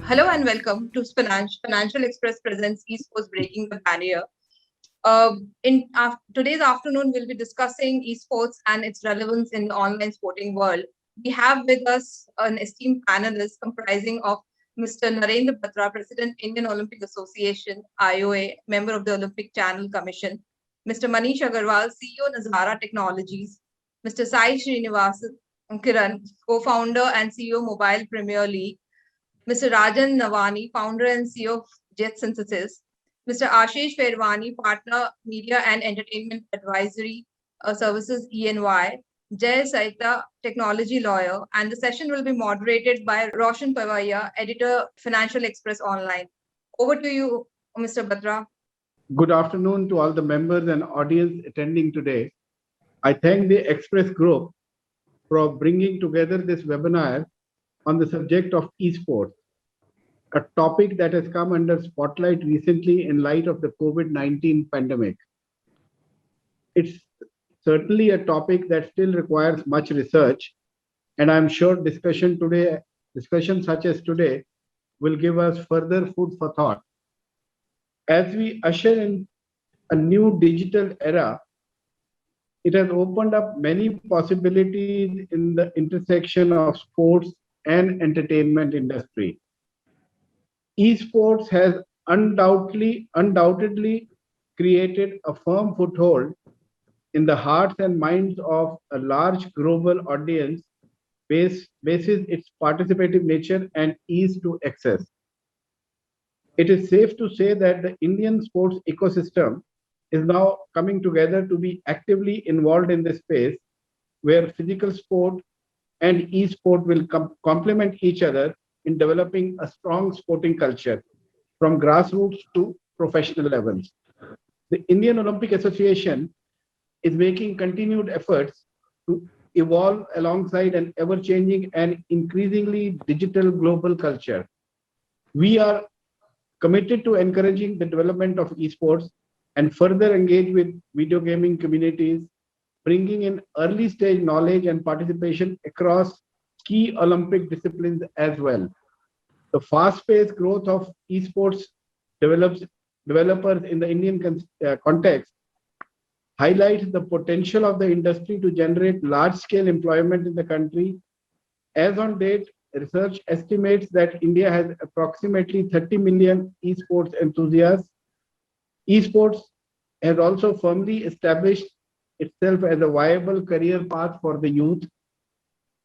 Hello and welcome to Financial Express presents Esports Breaking the Barrier. Today's afternoon, we'll be discussing esports and its relevance in the online sporting world. We have with us an esteemed panelist comprising of Mr. Narendra Batra, President, Indian Olympic Association, IOA, member of the Olympic Channel Commission, Mr. Manish Agarwal, CEO, Nazara Technologies, Mr. Sai Srinivasan Kiran, co-founder and CEO, Mobile Premier League, Mr. Rajan Navani, founder and CEO of Jet Synthesis, Mr. Ashish Fairwani, partner, media and entertainment advisory services ENY, Jay Saita, technology lawyer, and the session will be moderated by Roshan Pavaya, editor, Financial Express Online. Over to you, Mr. Batra. Good afternoon to all the members and audience attending today. I thank the Express Group for bringing together this webinar on the subject of esports, a topic that has come under spotlight recently in light of the COVID-19 pandemic. It's certainly a topic that still requires much research, and I'm sure discussion such as today will give us further food for thought. As we usher in a new digital era, it has opened up many possibilities in the intersection of sports and entertainment industry. Esports has undoubtedly created a firm foothold in the hearts and minds of a large global audience basis its participative nature and ease to access. It is safe to say that the Indian sports ecosystem is now coming together to be actively involved in this space where physical sport and e-sport will complement each other in developing a strong sporting culture from grassroots to professional levels. The Indian Olympic Association is making continued efforts to evolve alongside an ever-changing and increasingly digital global culture. We are committed to encouraging the development of esports and further engage with video gaming communities, bringing in early stage knowledge and participation across key Olympic disciplines as well. The fast-paced growth of esports developers in the Indian context highlights the potential of the industry to generate large-scale employment in the country. As on date, research estimates that India has approximately 30 million esports enthusiasts. Esports has also firmly established itself as a viable career path for the youth,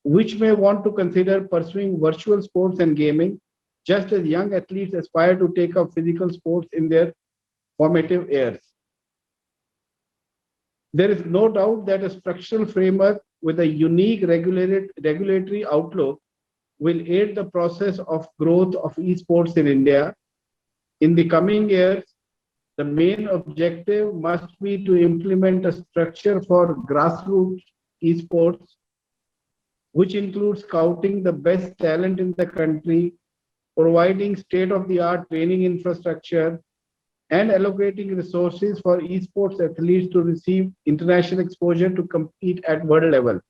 which may want to consider pursuing virtual sports and gaming, just as young athletes aspire to take up physical sports in their formative years. There is no doubt that a structural framework with a unique regulatory outlook will aid the process of growth of esports in India. In the coming years, the main objective must be to implement a structure for grassroots esports, which includes scouting the best talent in the country, providing state-of-the-art training infrastructure, and allocating resources for esports athletes to receive international exposure to compete at world level.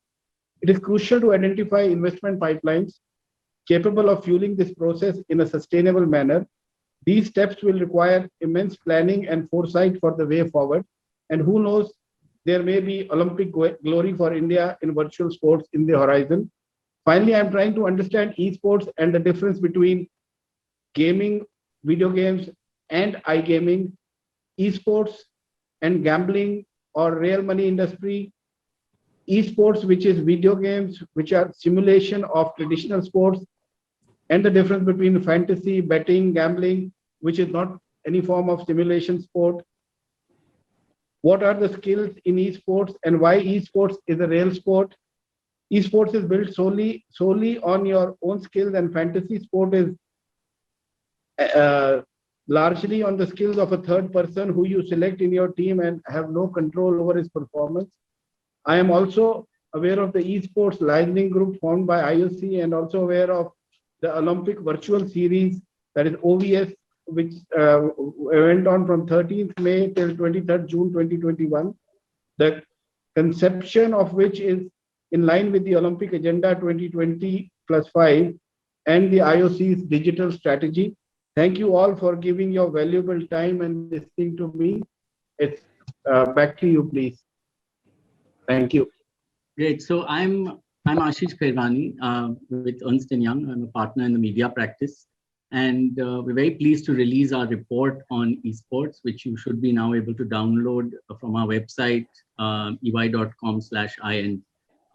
It is crucial to identify investment pipelines capable of fueling this process in a sustainable manner. These steps will require immense planning and foresight for the way forward. And who knows, there may be Olympic glory for India in virtual sports in the horizon. Finally, I'm trying to understand esports and the difference between gaming, video games, and iGaming, esports and gambling or real money industry, esports, which is video games, which are simulation of traditional sports, and the difference between fantasy, betting, gambling, which is not any form of simulation sport. What are the skills in esports and why esports is a real sport? Esports is built solely on your own skills, and fantasy sport is largely on the skills of a third person who you select in your team and have no control over his performance. I am also aware of the esports licensing group formed by IOC and also aware of the Olympic Virtual Series, that is OVS, which went on from 13th May till 23rd June 2021. The conception of which is in line with the Olympic Agenda 2020+5 and the IOC's digital strategy. Thank you all for giving your valuable time and listening to me. It's back to you, please. Thank you. Great. So I'm Ashish Khairwani with Ernst & Young. I'm a partner in the media practice. And we're very pleased to release our report on esports, which you should be now able to download from our website, ey.com/in,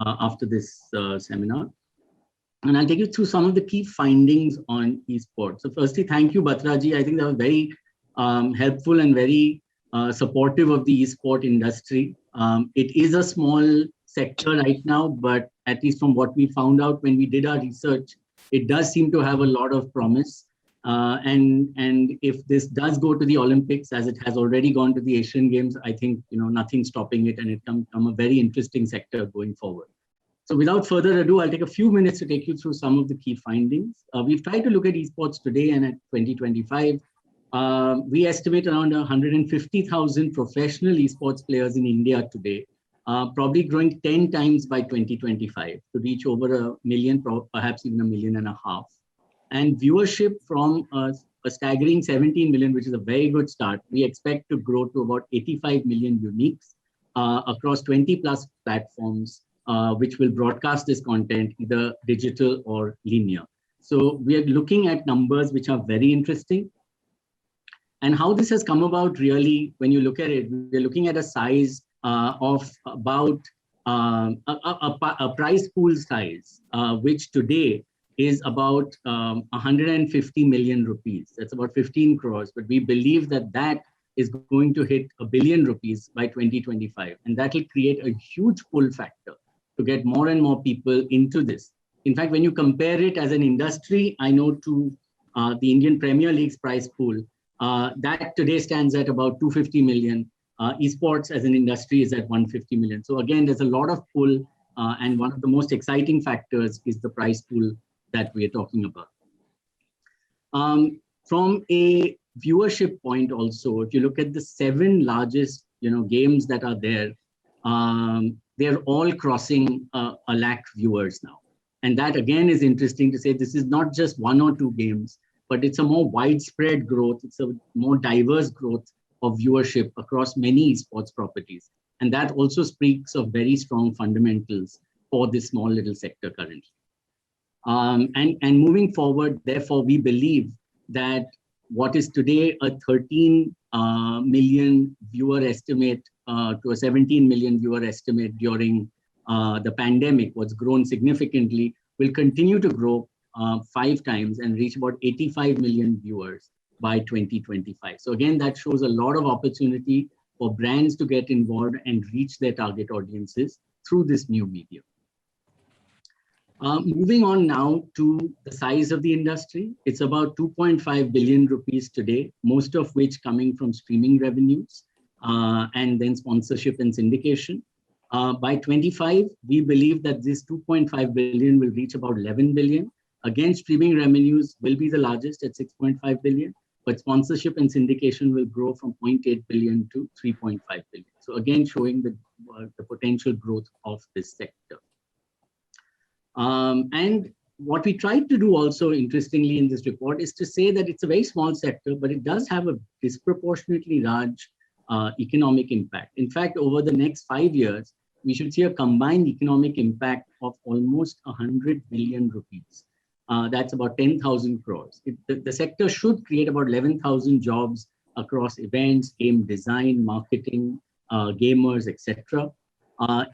after this seminar. And I'll take you through some of the key findings on esports. So firstly, thank you, Batraji. I think that was very helpful and very supportive of the esport industry. It is a small sector right now, but at least from what we found out when we did our research, it does seem to have a lot of promise. And if this does go to the Olympics, as it has already gone to the Asian Games, I think nothing's stopping it, and it can become a very interesting sector going forward. So without further ado, I'll take a few minutes to take you through some of the key findings. We've tried to look at esports today, and at 2025, we estimate around 150,000 professional esports players in India today, probably growing 10 times by 2025 to reach over 1 million, perhaps even 1.5 million. And viewership from a staggering 17 million, which is a very good start, we expect to grow to about 85 million uniques across 20 plus platforms, which will broadcast this content, either digital or linear. So we are looking at numbers which are very interesting. And how this has come about, really, when you look at it, we're looking at a size of about a prize pool size, which today is about 150 million rupees. That's about 15 crores. But we believe that that is going to hit 1 billion rupees by 2025. And that will create a huge pull factor to get more and more people into this. In fact, when you compare it as an industry, I know to the Indian Premier League's prize pool, that today stands at about 250 million. Esports as an industry is at 150 million. So again, there's a lot of pull, and one of the most exciting factors is the prize pool that we are talking about. From a viewership point also, if you look at the 7 largest games that are there, they're all crossing 1 lakh viewers now. And that again is interesting to say. This is not just 1 or 2 games, but it's a more widespread growth. It's a more diverse growth of viewership across many esports properties. And that also speaks of very strong fundamentals for this small little sector currently. And moving forward, therefore, we believe that what is today a 13 million viewer estimate to a 17 million viewer estimate during the pandemic, what's grown significantly, will continue to grow 5 times and reach about 85 million viewers by 2025. So again, that shows a lot of opportunity for brands to get involved and reach their target audiences through this new medium. Moving on now to the size of the industry, it's about 2.5 billion rupees today, most of which coming from streaming revenues and then sponsorship and syndication. By 25, we believe that this 2.5 billion will reach about 11 billion. Again, streaming revenues will be the largest at 6.5 billion, but sponsorship and syndication will grow from 0.8 billion to 3.5 billion. So again, showing the potential growth of this sector. And what we tried to do also, interestingly, in this report is to say that it's a very small sector, but it does have a disproportionately large economic impact. In fact, over the next 5 years, we should see a combined economic impact of almost 100 billion rupees. That's about 10,000 crores. The sector should create about 11,000 jobs across events, game design, marketing, gamers, etc.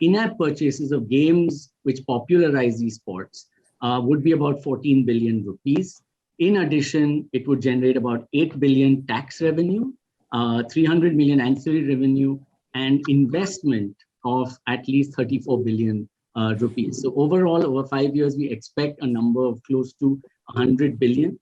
In-app purchases of games which popularize esports would be about 14 billion rupees. In addition, it would generate about 8 billion tax revenue, 300 million ancillary revenue, and investment of at least 34 billion rupees. So overall, over 5 years, we expect a number of close to 100 billion.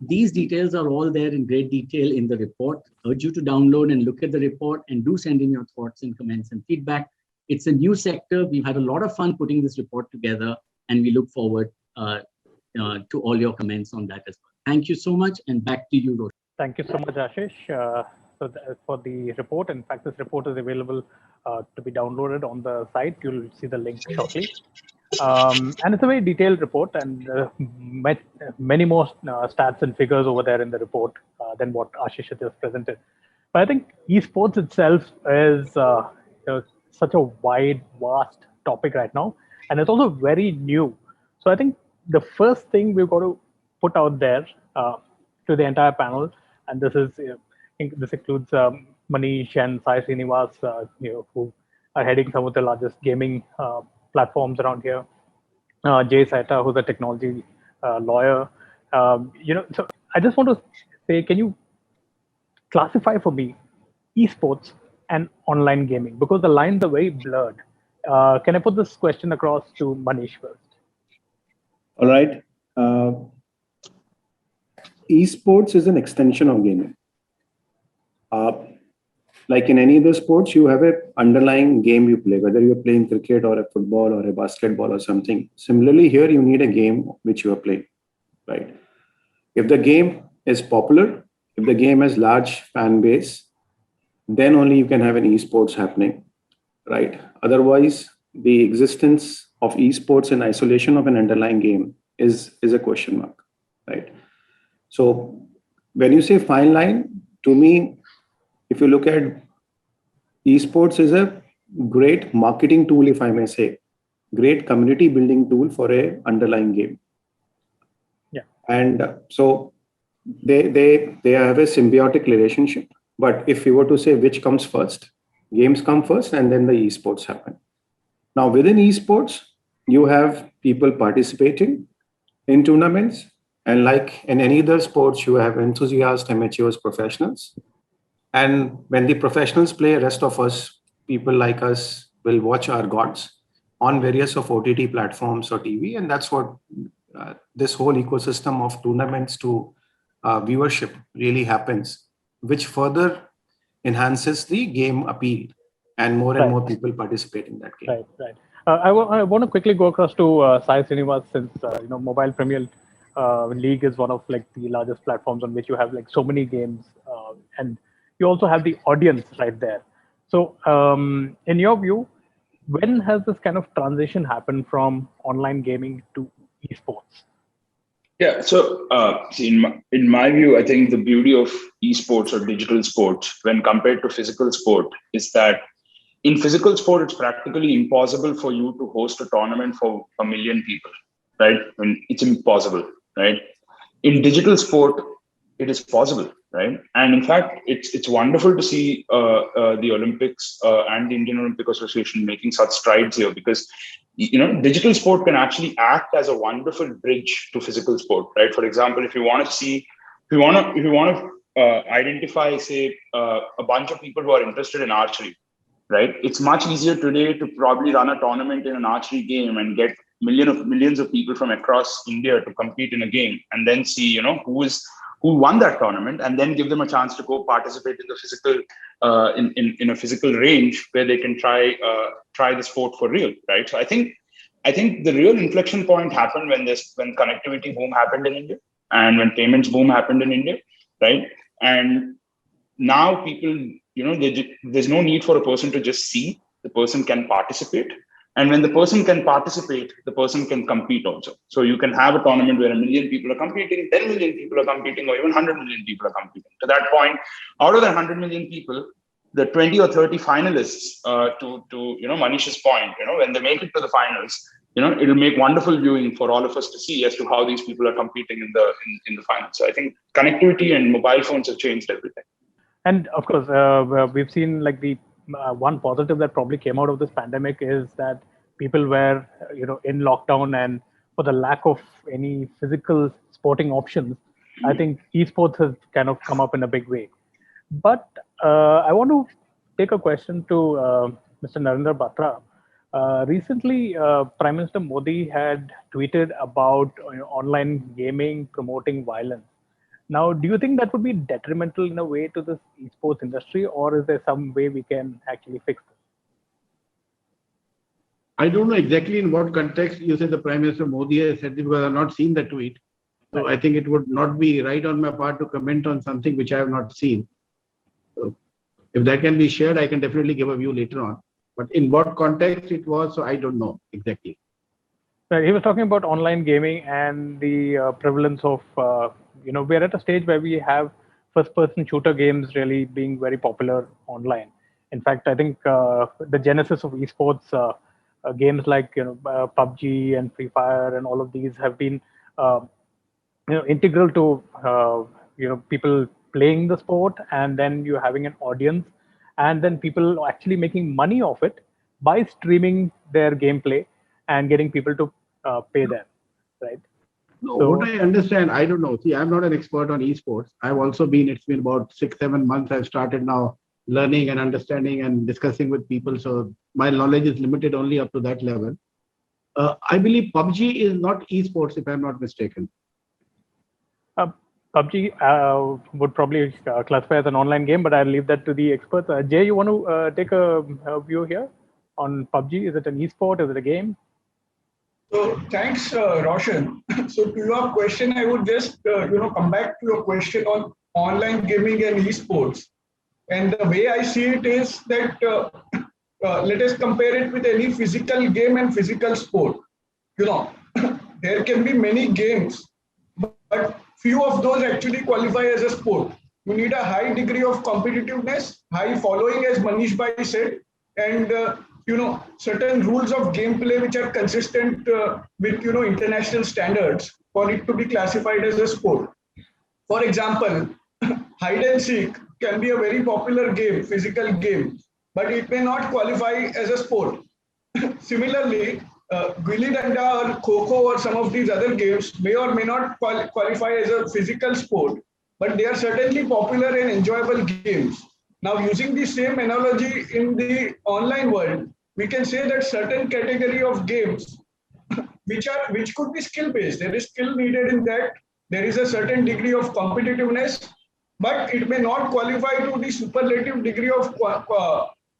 These details are all there in great detail in the report. I urge you to download and look at the report, and do send in your thoughts and comments and feedback. It's a new sector. We've had a lot of fun putting this report together, and we look forward to all your comments on that as well. Thank you so much, and back to you, Roshan. Thank you so much, Ashish, for the report. In fact, this report is available to be downloaded on the site. You'll see the link shortly. And it's a very detailed report, and many more stats and figures over there in the report than what Ashish has just presented. But I think esports itself is such a wide, vast topic right now, and it's also very new. So I think the first thing we've got to put out there to the entire panel, and this includes Manish and Sai Srinivas, who are heading some of the largest gaming platforms around here. Jay Saita, who's a technology lawyer. So I just want to say, can you classify for me esports and online gaming, because the lines are very blurred? Can I put this question across to Manish first? All right. Esports is an extension of gaming. Like in any other sports, you have an underlying game you play, whether you're playing cricket or a football or a basketball or something. Similarly, here you need a game which you are playing, right? If the game is popular, if the game has large fan base, then only you can have an esports happening, right? Otherwise, the existence of esports in isolation of an underlying game is a question mark, right? So when you say fine line, to me, if you look at esports is a great marketing tool, if I may say, great community building tool for a underlying game. Yeah. And so they have a symbiotic relationship. But if you were to say which comes first, games come first and then the esports happen. Now within esports, you have people participating in tournaments, and like in any other sports, you have enthusiasts, amateurs, professionals. And when the professionals play, rest of us, people like us, will watch our gods on various of OTT platforms or TV. And that's what this whole ecosystem of tournaments to viewership really happens, which further enhances the game appeal and more and more people participate in that game. Right. I want to quickly go across to Sai Srinivas, since Mobile Premier League is one of like the largest platforms on which you have like so many games, and you also have the audience right there. So in your view, when has this kind of transition happened from online gaming to esports? Yeah, so in my view, I think the beauty of esports or digital sports when compared to physical sport is that in physical sport, it's practically impossible for you to host a tournament for 1 million people, right? I mean, it's impossible, right? In digital sport, it is possible, right? And in fact, it's wonderful to see the Olympics and the Indian Olympic Association making such strides here, because digital sport can actually act as a wonderful bridge to physical sport, right? For example, if you want to identify, say, a bunch of people who are interested in archery, right? It's much easier today to probably run a tournament in an archery game and get millions of people from across India to compete in a game, and then see, who won that tournament, and then give them a chance to go participate in the physical, in a physical range where they can try the sport for real, right? So I think the real inflection point happened when connectivity boom happened in India and when payments boom happened in India, right? And now people, there's no need for a person to just see, the person can participate. And when the person can participate, the person can compete also. So you can have a tournament where 1 million people are competing, 10 million people are competing, or even 100 million people are competing. To that point, out of the 100 million people, the 20 or 30 finalists, to Manish's point, when they make it to the finals, it'll make wonderful viewing for all of us to see as to how these people are competing in the finals. So I think connectivity and mobile phones have changed everything. And of course, we've seen like the one positive that probably came out of this pandemic is that people were, in lockdown, and for the lack of any physical sporting options, I think esports has kind of come up in a big way. But I want to take a question to Mr. Narendra Batra. Recently, Prime Minister Modi had tweeted about online gaming promoting violence. Now, do you think that would be detrimental in a way to this esports industry, or is there some way we can actually fix this? I don't know exactly in what context you say the Prime Minister Modi has said this, because I have not seen the tweet. So I think it would not be right on my part to comment on something which I have not seen. So if that can be shared, I can definitely give a view later on. But in what context it was, so I don't know exactly. He was talking about online gaming and the prevalence of, we're at a stage where we have first-person shooter games really being very popular online. In fact, I think the genesis of esports games like PUBG and Free Fire and all of these have been uh, integral to people playing the sport, and then you having an audience, and then people actually making money off it by streaming their gameplay and getting people to pay them, right? No, what So I understand, I don't know. See, I'm not an expert on esports. I've also been, it's been about 6, 7 months. I've started now learning and understanding and discussing with people. So my knowledge is limited only up to that level. I believe PUBG is not esports, if I'm not mistaken. uh, PUBG would probably classify as an online game, but I'll leave that to the experts. Jay, you want to take a view here on PUBG? Is it an esport? Is it a game? So thanks, Roshan. So to your question, I would just come back to your question on online gaming and esports. And the way I see it is that let us compare it with any physical game and physical sport. There can be many games, but few of those actually qualify as a sport. You need a high degree of competitiveness, high following, as Manish Bhai said, and certain rules of gameplay which are consistent with international standards for it to be classified as a sport. For example, hide and seek can be a very popular game, physical game, but it may not qualify as a sport. Similarly, Gilli Danda or Kho or some of these other games may or may not qualify as a physical sport, but they are certainly popular and enjoyable games. Now, using the same analogy in the online world, we can say that certain category of games which could be skill based. There is skill needed in that. There is a certain degree of competitiveness, but it may not qualify to the superlative degree of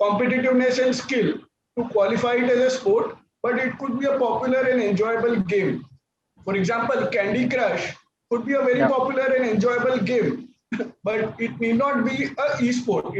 competitiveness and skill to qualify it as a sport, but it could be a popular and enjoyable game. For example, Candy Crush could be a very popular and enjoyable game, but it may not be a e-sport.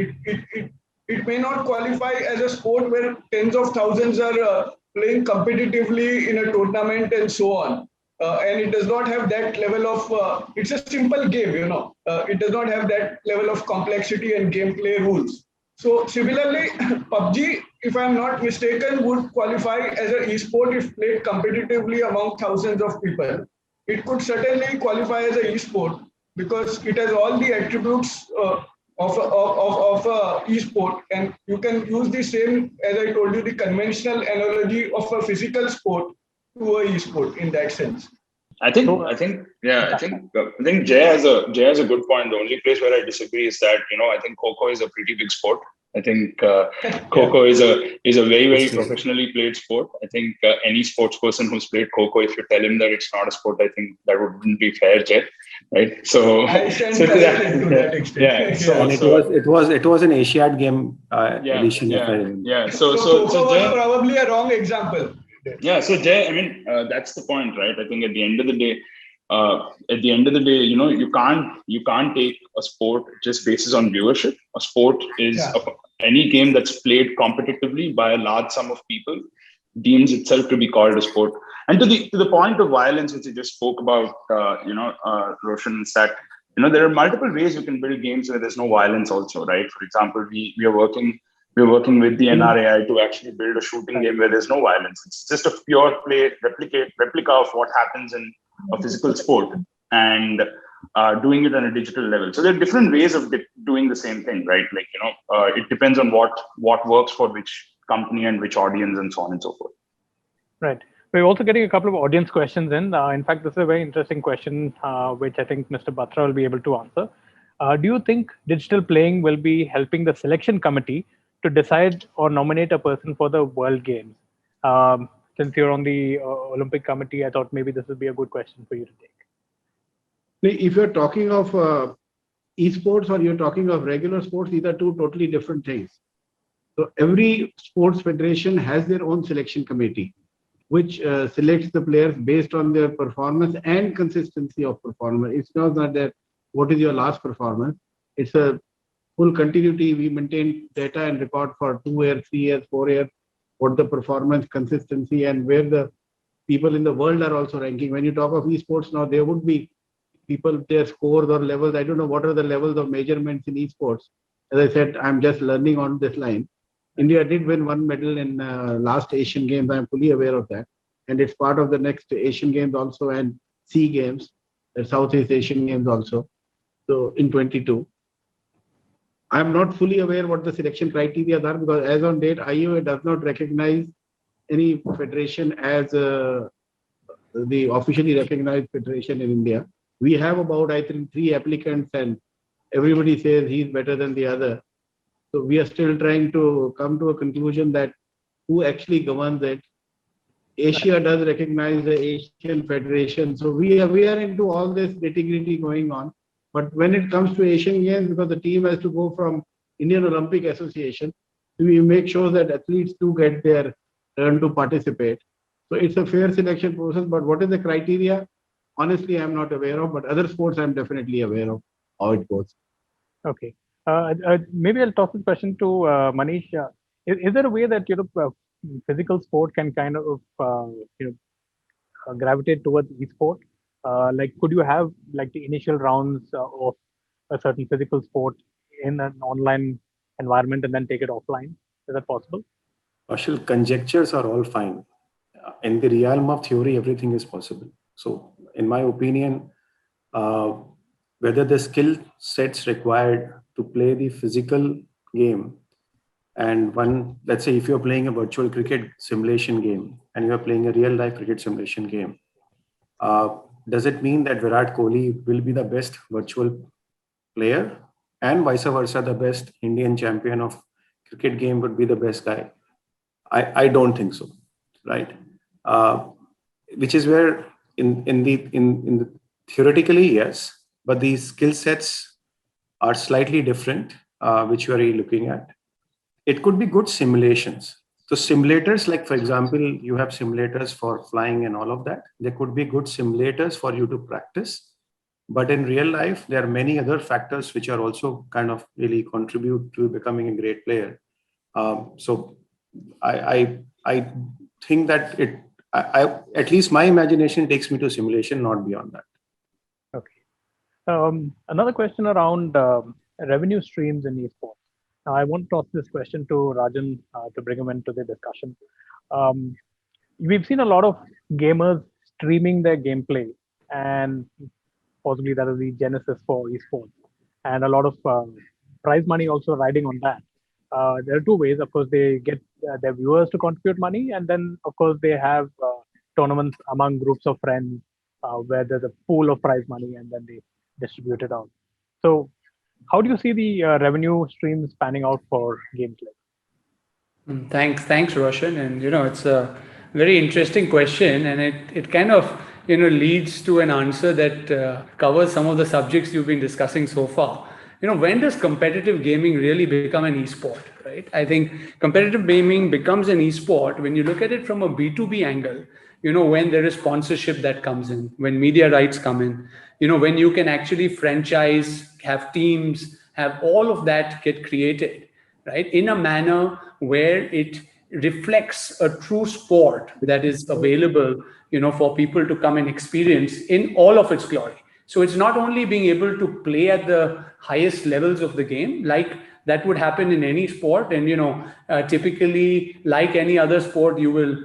It may not qualify as a sport where tens of thousands are playing competitively in a tournament and so on. And it does not have that level of, it's a simple game, it does not have that level of complexity and gameplay rules. So similarly, PUBG, if I'm not mistaken, would qualify as an e-sport if played competitively among thousands of people. It could certainly qualify as an e-sport because it has all the attributes of e-sport, and you can use the same, as I told you, the conventional analogy of a physical sport to a e-sport in that sense. I think Jay has a good point. The only place where I disagree is that I think Kho is a pretty big sport. I think Kho is a very, very professionally played sport. I think any sports person who's played Kho, if you tell him that it's not a sport, I think that wouldn't be fair, Jay. Right? So I stand corrected to that extent. Yeah. And it was an Asiad game edition. Yeah. So Kho was probably a wrong example. Yeah. So Jay, I mean, that's the point, right? I think at the end of the day, you can't take a sport just basis on viewership. A sport is any game that's played competitively by a large sum of people deems itself to be called a sport. And to the point of violence, which you just spoke about, Roshan, is that there are multiple ways you can build games where there's no violence also, right? For example, we are working with the NRAI to actually build a shooting game where there's no violence. It's just a pure play replica of what happens in a physical sport, and doing it on a digital level. So there are different ways of doing the same thing, right? Like, it depends on what works for which company and which audience and so on and so forth. Right. We're also getting a couple of audience questions in. In fact, this is a very interesting question, which I think Mr. Batra will be able to answer. Do you think digital playing will be helping the selection committee to decide or nominate a person for the World Games? Since you're on the Olympic committee, I thought maybe this would be a good question for you to take. If you're talking of esports or you're talking of regular sports, these are two totally different things. So every sports federation has their own selection committee, which selects the players based on their performance and consistency of performance. It's not that what is your last performance. It's a full continuity. We maintain data and record for 2 years, 3 years, 4 years, what the performance, consistency, and where the people in the world are also ranking. When you talk of esports now, there would be people, their scores or levels. I don't know what are the levels of measurements in esports. As I said, I'm just learning on this line. India did win one medal in last Asian Games. I'm fully aware of that. And it's part of the next Asian Games also and SEA Games, the Southeast Asian Games also. So in 22. I'm not fully aware what the selection criteria are, because as on date, IOA does not recognize any federation as the officially recognized federation in India. We have about, I think, 3 applicants and everybody says he's better than the other. So we are still trying to come to a conclusion that who actually governs it. Asia does recognize the Asian Federation. So we are into all this nitty-gritty going on. But when it comes to Asian Games, because the team has to go from Indian Olympic Association, we make sure that athletes do get their turn to participate. So it's a fair selection process, but what is the criteria? Honestly, I'm not aware of, but other sports I'm definitely aware of how it goes. Okay. Maybe I'll toss this question to Manish. Is there a way that physical sport can kind of gravitate towards esport? Like, could you have like the initial rounds of a certain physical sport in an online environment and then take it offline? Is that possible? Partial conjectures are all fine. In the realm of theory, everything is possible. So, in my opinion, whether the skill sets required to play the physical game and one, let's say if you're playing a virtual cricket simulation game and you're playing a real life cricket simulation game, does it mean that Virat Kohli will be the best virtual player and vice versa, the best Indian champion of cricket game would be the best guy? I don't think so, right? Which is where in the theoretically, yes, but these skill sets are slightly different, which you are really looking at. It could be good simulations. So simulators, like for example, you have simulators for flying and all of that. There could be good simulators for you to practice. But in real life, there are many other factors which are also kind of really contribute to becoming a great player. So I think that at least my imagination takes me to simulation, not beyond that. Okay. Another question around revenue streams in esports. Now, I want to toss this question to Rajan to bring him into the discussion. We've seen a lot of gamers streaming their gameplay, and possibly that is the genesis for esports, and a lot of prize money also riding on that. There are 2 ways. Of course, they get their viewers to contribute money, and then, of course, they have tournaments among groups of friends where there's a pool of prize money, and then they distribute it out. So, how do you see the revenue streams panning out for games like? Thanks, Roshan. And it's a very interesting question, and it kind of leads to an answer that covers some of the subjects you've been discussing so far. When does competitive gaming really become an esport, right? I think competitive gaming becomes an esport when you look at it from a B2B angle, when there is sponsorship that comes in, when media rights come in, when you can actually franchise, have teams, have all of that get created, right? In a manner where it reflects a true sport that is available, for people to come and experience in all of its glory. So it's not only being able to play at the highest levels of the game, like that would happen in any sport. And, typically, like any other sport, you will,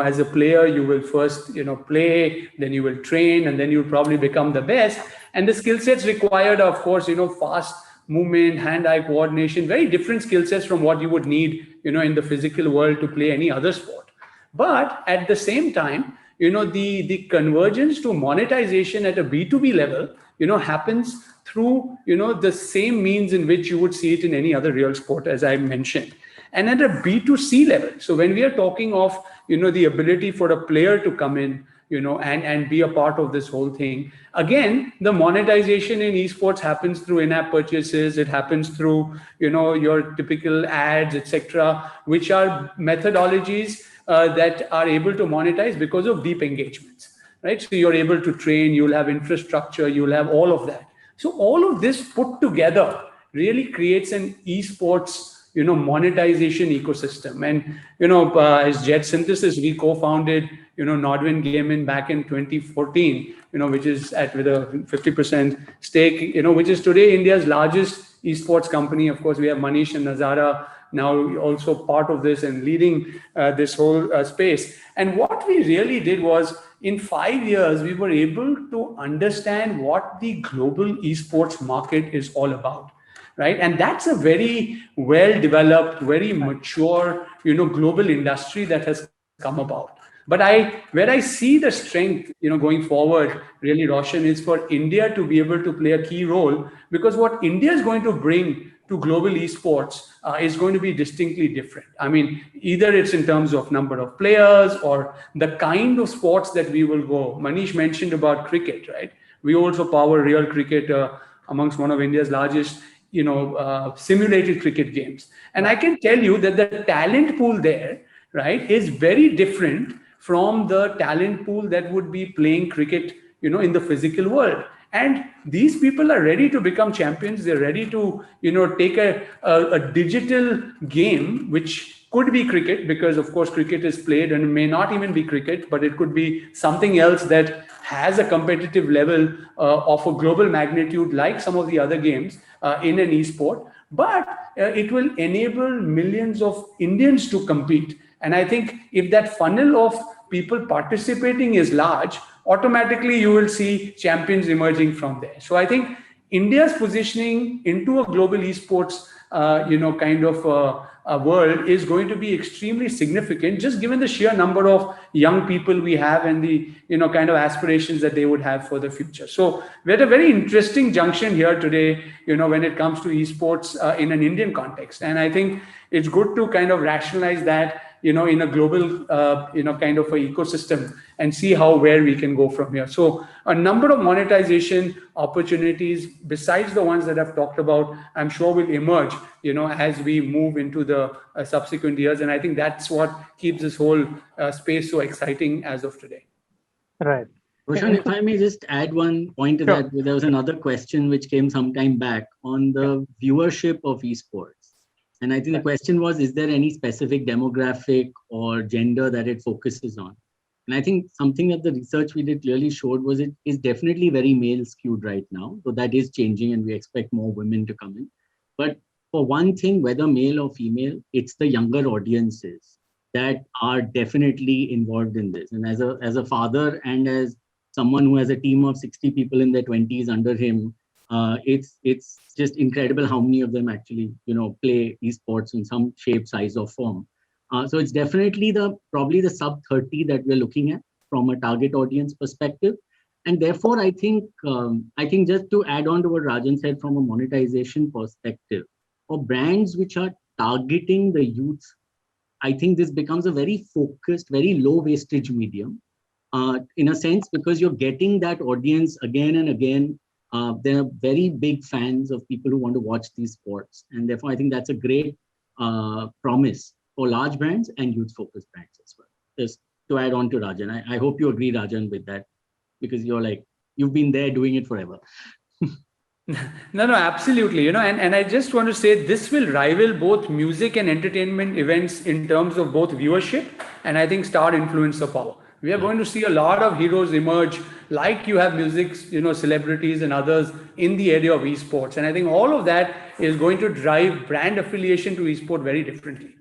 as a player, you will first, play, then you will train, and then you'll probably become the best. And the skill sets required, of course, fast movement, hand-eye coordination, very different skill sets from what you would need, in the physical world to play any other sport. But at the same time, the convergence to monetization at a B2B level, happens through, the same means in which you would see it in any other real sport, as I mentioned. And at a B2C level, so when we are talking of, the ability for a player to come in, and be a part of this whole thing. Again, the monetization in esports happens through in-app purchases. It happens through, your typical ads, etc., which are methodologies that are able to monetize because of deep engagements, right? So you're able to train, you'll have infrastructure, you'll have all of that. So all of this put together really creates an esports, monetization ecosystem. And, as Jet Synthesis, we co-founded, Nodwin came in back in 2014, which is with a 50% stake, which is today India's largest esports company. Of course, we have Manish and Nazara now also part of this and leading this whole space. And what we really did was, in 5 years, we were able to understand what the global esports market is all about. Right. And that's a very well developed, very mature, global industry that has come about. But where I see the strength, going forward, really, Roshan, is for India to be able to play a key role, because what India is going to bring to global esports is going to be distinctly different. I mean, either it's in terms of number of players or the kind of sports that we will go. Manish mentioned about cricket, right? We also power Real Cricket amongst one of India's largest simulated cricket games. And I can tell you that the talent pool there, right, is very different from the talent pool that would be playing cricket, in the physical world. And these people are ready to become champions. They're ready to, take a digital game, which could be cricket, because of course cricket is played, and it may not even be cricket, but it could be something else that has a competitive level of a global magnitude, like some of the other games in an esport. But it will enable millions of Indians to compete. And I think if that funnel of people participating is large, automatically you will see champions emerging from there. So I think India's positioning into a global esports, kind of a world is going to be extremely significant, just given the sheer number of young people we have and the, kind of aspirations that they would have for the future. So we're at a very interesting junction here today, when it comes to esports in an Indian context. And I think it's good to kind of rationalize that, in a global, kind of a ecosystem, and see where we can go from here. So a number of monetization opportunities besides the ones that I've talked about, I'm sure will emerge, as we move into the subsequent years. And I think that's what keeps this whole space so exciting as of today. Right. Roshan, if I may just add one point to that, there was another question which came some time back on the viewership of esports. And I think the question was, is there any specific demographic or gender that it focuses on? And I think something that the research we did clearly showed was it is definitely very male skewed right now. So that is changing, and we expect more women to come in. But for one thing, whether male or female, it's the younger audiences that are definitely involved in this. And as a father and as someone who has a team of 60 people in their 20s under him, it's just incredible how many of them actually, play esports in some shape, size, or form. So it's definitely probably the sub 30 that we're looking at from a target audience perspective. And therefore, I think just to add on to what Rajan said from a monetization perspective, for brands which are targeting the youth, I think this becomes a very focused, very low wastage medium, in a sense, because you're getting that audience again and again. They're very big fans of people who want to watch these sports. And therefore, I think that's a great promise for large brands and youth-focused brands as well. Just to add on to Rajan, I hope you agree, Rajan, with that, because you've been there doing it forever. No, absolutely. And I just want to say this will rival both music and entertainment events in terms of both viewership and I think star influencer power. We are going to see a lot of heroes emerge, like you have music, celebrities and others in the area of esports. And I think all of that is going to drive brand affiliation to esport very differently.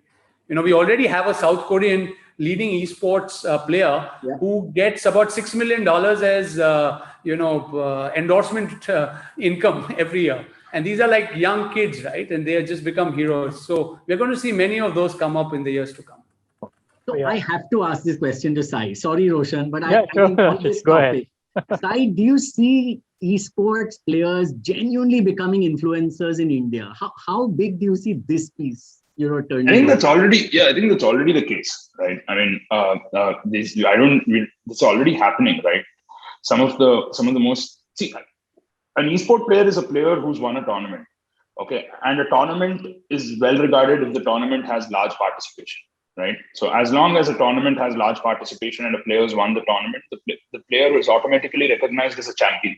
We already have a South Korean leading esports player who gets about $6 million as, endorsement income every year. And these are like young kids, right? And they have just become heroes. So we're going to see many of those come up in the years to come. So I have to ask this question to Sai. Sorry, Roshan, but I think on this topic, Sai, do you see esports players genuinely becoming influencers in India? How big do you see this piece, turning? I think that's already the case, right? I mean, it's already happening, right? Some of the most, an esport player is a player who's won a tournament, okay, and a tournament is well regarded if the tournament has large participation. Right. So as long as a tournament has large participation and a player's won the tournament, the player is automatically recognized as a champion.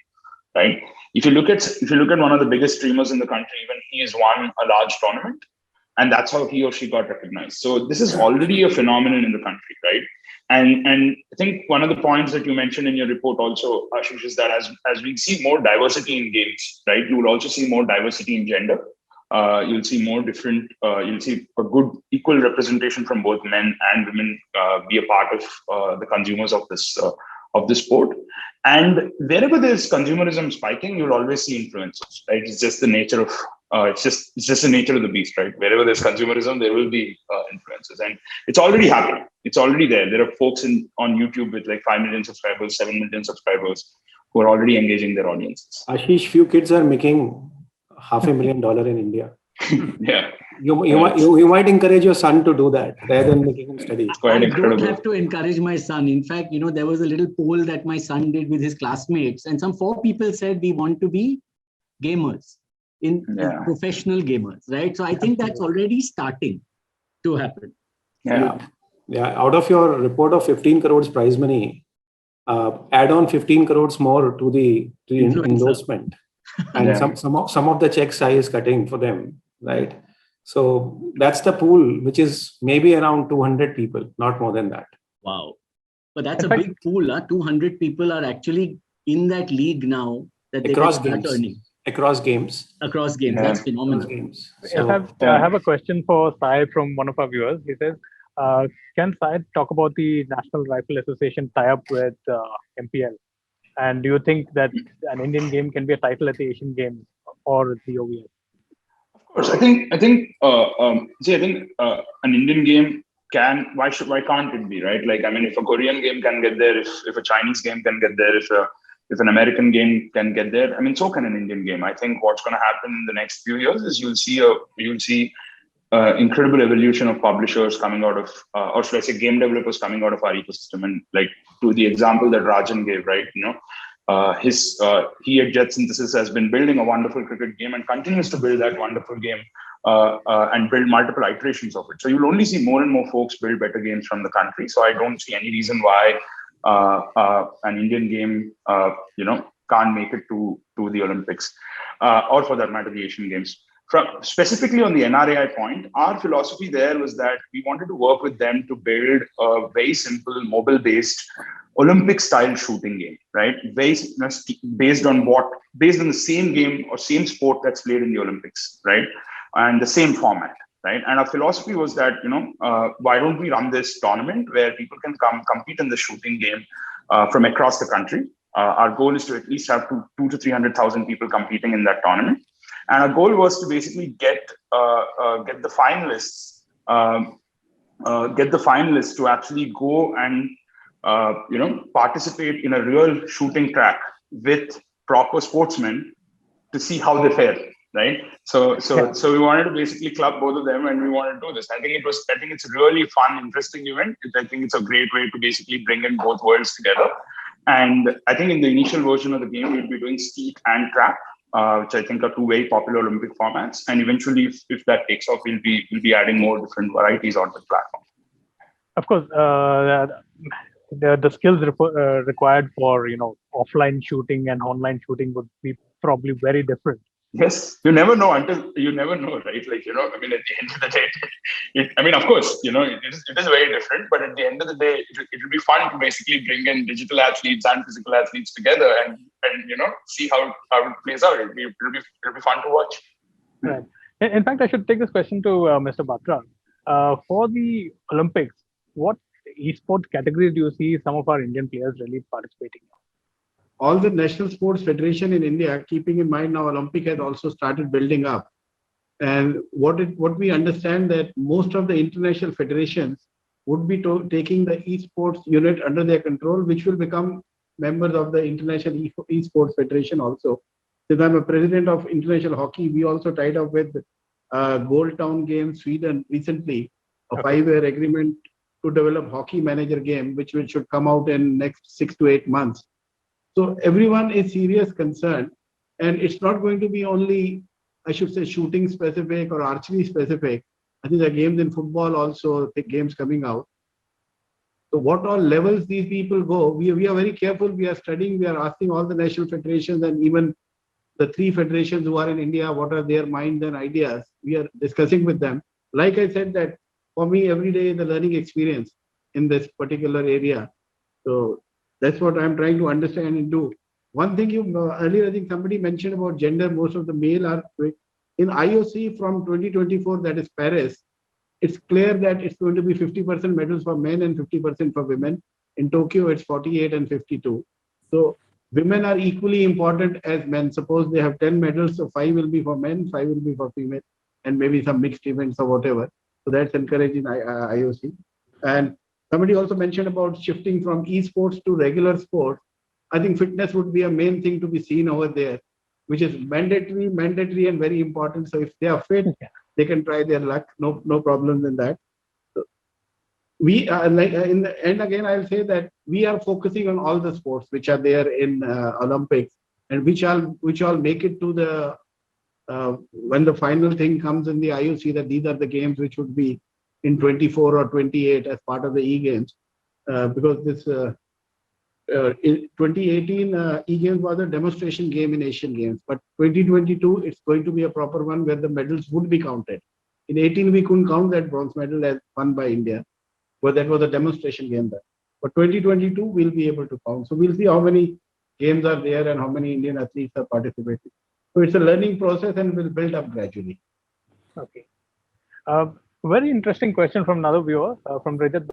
Right. If you look at one of the biggest streamers in the country, even he has won a large tournament, and that's how he or she got recognized. So this is already a phenomenon in the country, right? And I think one of the points that you mentioned in your report also, Ashish, is that as we see more diversity in games, right, you will also see more diversity in gender. You'll see more different. You'll see a good equal representation from both men and women be a part of the consumers of this sport. And wherever there's consumerism spiking, you'll always see influencers, right? It's just the nature of it's just the nature of the beast, right? Wherever there's consumerism, there will be influencers, and it's already happening. It's already there. There are folks on YouTube with like 5 million subscribers, 7 million subscribers who are already engaging their audiences. Ashish, few kids are making $500,000 in India. Yeah. You might encourage your son to do that rather than making him study. It's quite incredible. I don't have to encourage my son. In fact, there was a little poll that my son did with his classmates, and some 4 people said we want to be gamers, in professional gamers, right? So I think that's already starting to happen. Yeah. Out of your report of 15 crores prize money, add on 15 crores more to the endorsement, and some of the checks I is cutting for them, right? So that's the pool, which is maybe around 200 people, not more than that. Wow. But that's a big pool. 200 people are actually in that league now that they can start earning. Across games. That's phenomenal. Games. So, I have a question for Sai from one of our viewers. He says, can Sai talk about the National Rifle Association tie-up with MPL? And do you think that an Indian game can be a title at the Asian Games or the OVS? Of course, I think an Indian game can. Why can't it be, right? Like, I mean, if a Korean game can get there, if a Chinese game can get there, if an American game can get there, I mean, so can an Indian game. I think what's going to happen in the next few years is you'll see incredible evolution of publishers coming out of, or should I say, game developers coming out of our ecosystem. And like to the example that Rajan gave, right? He at Jet Synthesis has been building a wonderful cricket game and continues to build that wonderful game and build multiple iterations of it. So you'll only see more and more folks build better games from the country. So I don't see any reason why an Indian game, can't make it to the Olympics, or for that matter, the Asian Games. Specifically on the NRAI point, our philosophy there was that we wanted to work with them to build a very simple mobile-based Olympic-style shooting game, right? Based on the same game or same sport that's played in the Olympics, right? And the same format, right? And our philosophy was that, why don't we run this tournament where people can come compete in the shooting game from across the country? Our goal is to at least have 200,000 to 300,000 people competing in that tournament. And our goal was to basically get the finalists to actually go and participate in a real shooting track with proper sportsmen to see how they fare, right? So we wanted to basically club both of them, and we wanted to do this. I think it's a really fun, interesting event. I think it's a great way to basically bring in both worlds together. And I think in the initial version of the game, we'll be doing skeet and trap, which I think are 2 very popular Olympic formats. And eventually, if that takes off, we'll be adding more different varieties onto the platform. Of course, the skills required for offline shooting and online shooting would be probably very different. Yes, you never know, right? Like, I mean, at the end of the day, of course, it is very different, but at the end of the day, it will be fun to basically bring in digital athletes and physical athletes together and see how it plays out. It'll be fun to watch. Right. In fact, I should take this question to Mr. Batra. For the Olympics, what esports categories do you see some of our Indian players really participating in? All the national sports federation in India, keeping in mind now Olympic has also started building up. And what we understand that most of the international federations would be taking the esports unit under their control, which will become members of the International Esports Federation also. Since I'm a president of International Hockey, we also tied up with Gold Town Games Sweden recently, a 5-year agreement to develop hockey manager game, which should come out in next 6 to 8 months. So everyone is serious concerned, and it's not going to be only, I should say, shooting specific or archery specific. I think there are games in football also, the games coming out. So what all levels these people go, we are very careful. We are studying, we are asking all the national federations and even the 3 federations who are in India, what are their minds and ideas. We are discussing with them. Like I said, that for me, every day is a learning experience. in this particular area. So that's what I'm trying to understand and do. One thing you earlier, I think somebody mentioned about gender. Most of the male are in IOC from 2024, that is Paris. It's clear that it's going to be 50% medals for men and 50% for women. In Tokyo, it's 48 and 52. So women are equally important as men. Suppose they have 10 medals, so 5 will be for men, 5 will be for female, and maybe some mixed events or whatever. So that's encouraging IOC. And somebody also mentioned about shifting from esports to regular sports. I think fitness would be a main thing to be seen over there, which is mandatory and very important. So if they are fit, they can try their luck. No problems in that. So we are like in the end again, I'll say that we are focusing on all the sports which are there in Olympics, and which all make it to the when the final thing comes in the IOC, that these are the games which would be in 24 or 28 as part of the e-games, because this in 2018 e-games was a demonstration game in Asian Games, but 2022 it's going to be a proper one where the medals would be counted. In 18 we couldn't count that bronze medal as won by India, but that was a demonstration game there. But 2022 we'll be able to count. So we'll see how many games are there and how many Indian athletes are participating. So it's a learning process and will build up gradually. Okay. Very interesting question from another viewer, from Rajat.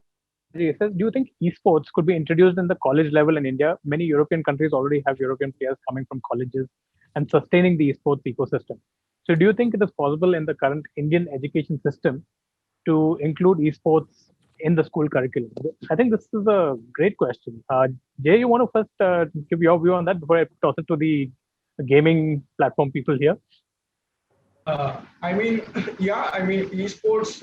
He says, do you think esports could be introduced in the college level in India? Many European countries already have European players coming from colleges and sustaining the esports ecosystem. So do you think it is possible in the current Indian education system to include esports in the school curriculum? I think this is a great question. Jay, you want to first give your view on that before I toss it to the gaming platform people here? Esports,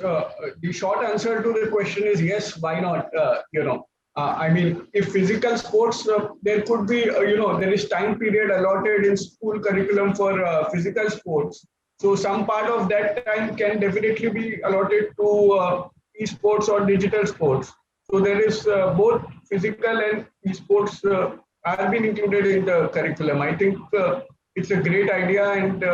the short answer to the question is yes, why not? If physical sports, there could be, there is time period allotted in school curriculum for physical sports. So some part of that time can definitely be allotted to esports or digital sports. So there is both physical and esports are being included in the curriculum. I think it's a great idea, and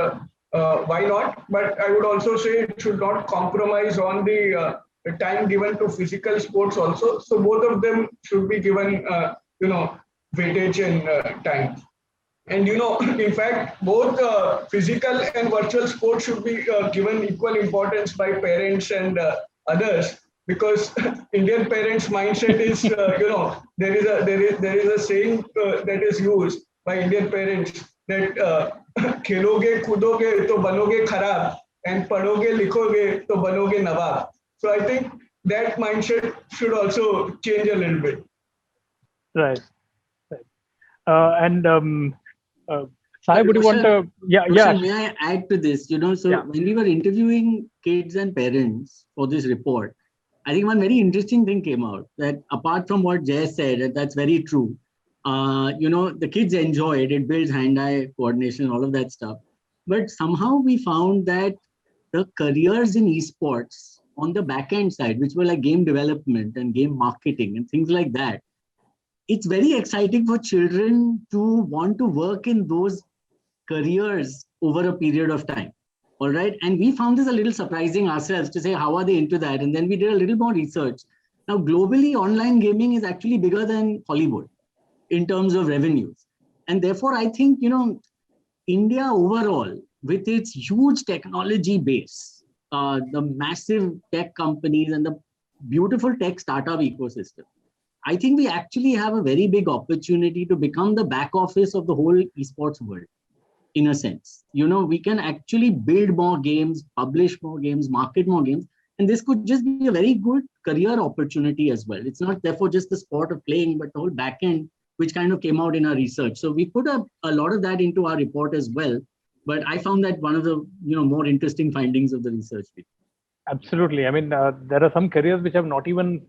why not? But I would also say it should not compromise on the time given to physical sports also. So both of them should be given, weightage and time. And in fact, both physical and virtual sports should be given equal importance by parents and others, because Indian parents' mindset is, there is a saying that is used by Indian parents that खेलोगे कूदोगे तो बनोगे खराब and पढ़ोगे लिखोगे तो बनोगे नवाब. So I think that mindset should also change a little bit. Right. Sai, would you want to? Roshan, may I add to this? When we were interviewing kids and parents for this report, I think one very interesting thing came out, that apart from what Jay said, and that's very true, the kids enjoy it. It builds hand-eye coordination, all of that stuff. But somehow we found that the careers in esports on the back-end side, which were like game development and game marketing and things like that, it's very exciting for children to want to work in those careers over a period of time. All right. And we found this a little surprising ourselves to say, how are they into that? And then we did a little more research. Now, globally, online gaming is actually bigger than Hollywood in terms of revenues. And therefore, I think, India overall, with its huge technology base, the massive tech companies and the beautiful tech startup ecosystem, I think we actually have a very big opportunity to become the back office of the whole esports world, in a sense. We can actually build more games, publish more games, market more games, and this could just be a very good career opportunity as well. It's not therefore just the sport of playing, but the whole back end, which kind of came out in our research. So we put a lot of that into our report as well. But I found that one of the more interesting findings of the research. Absolutely. I mean, there are some careers which have not even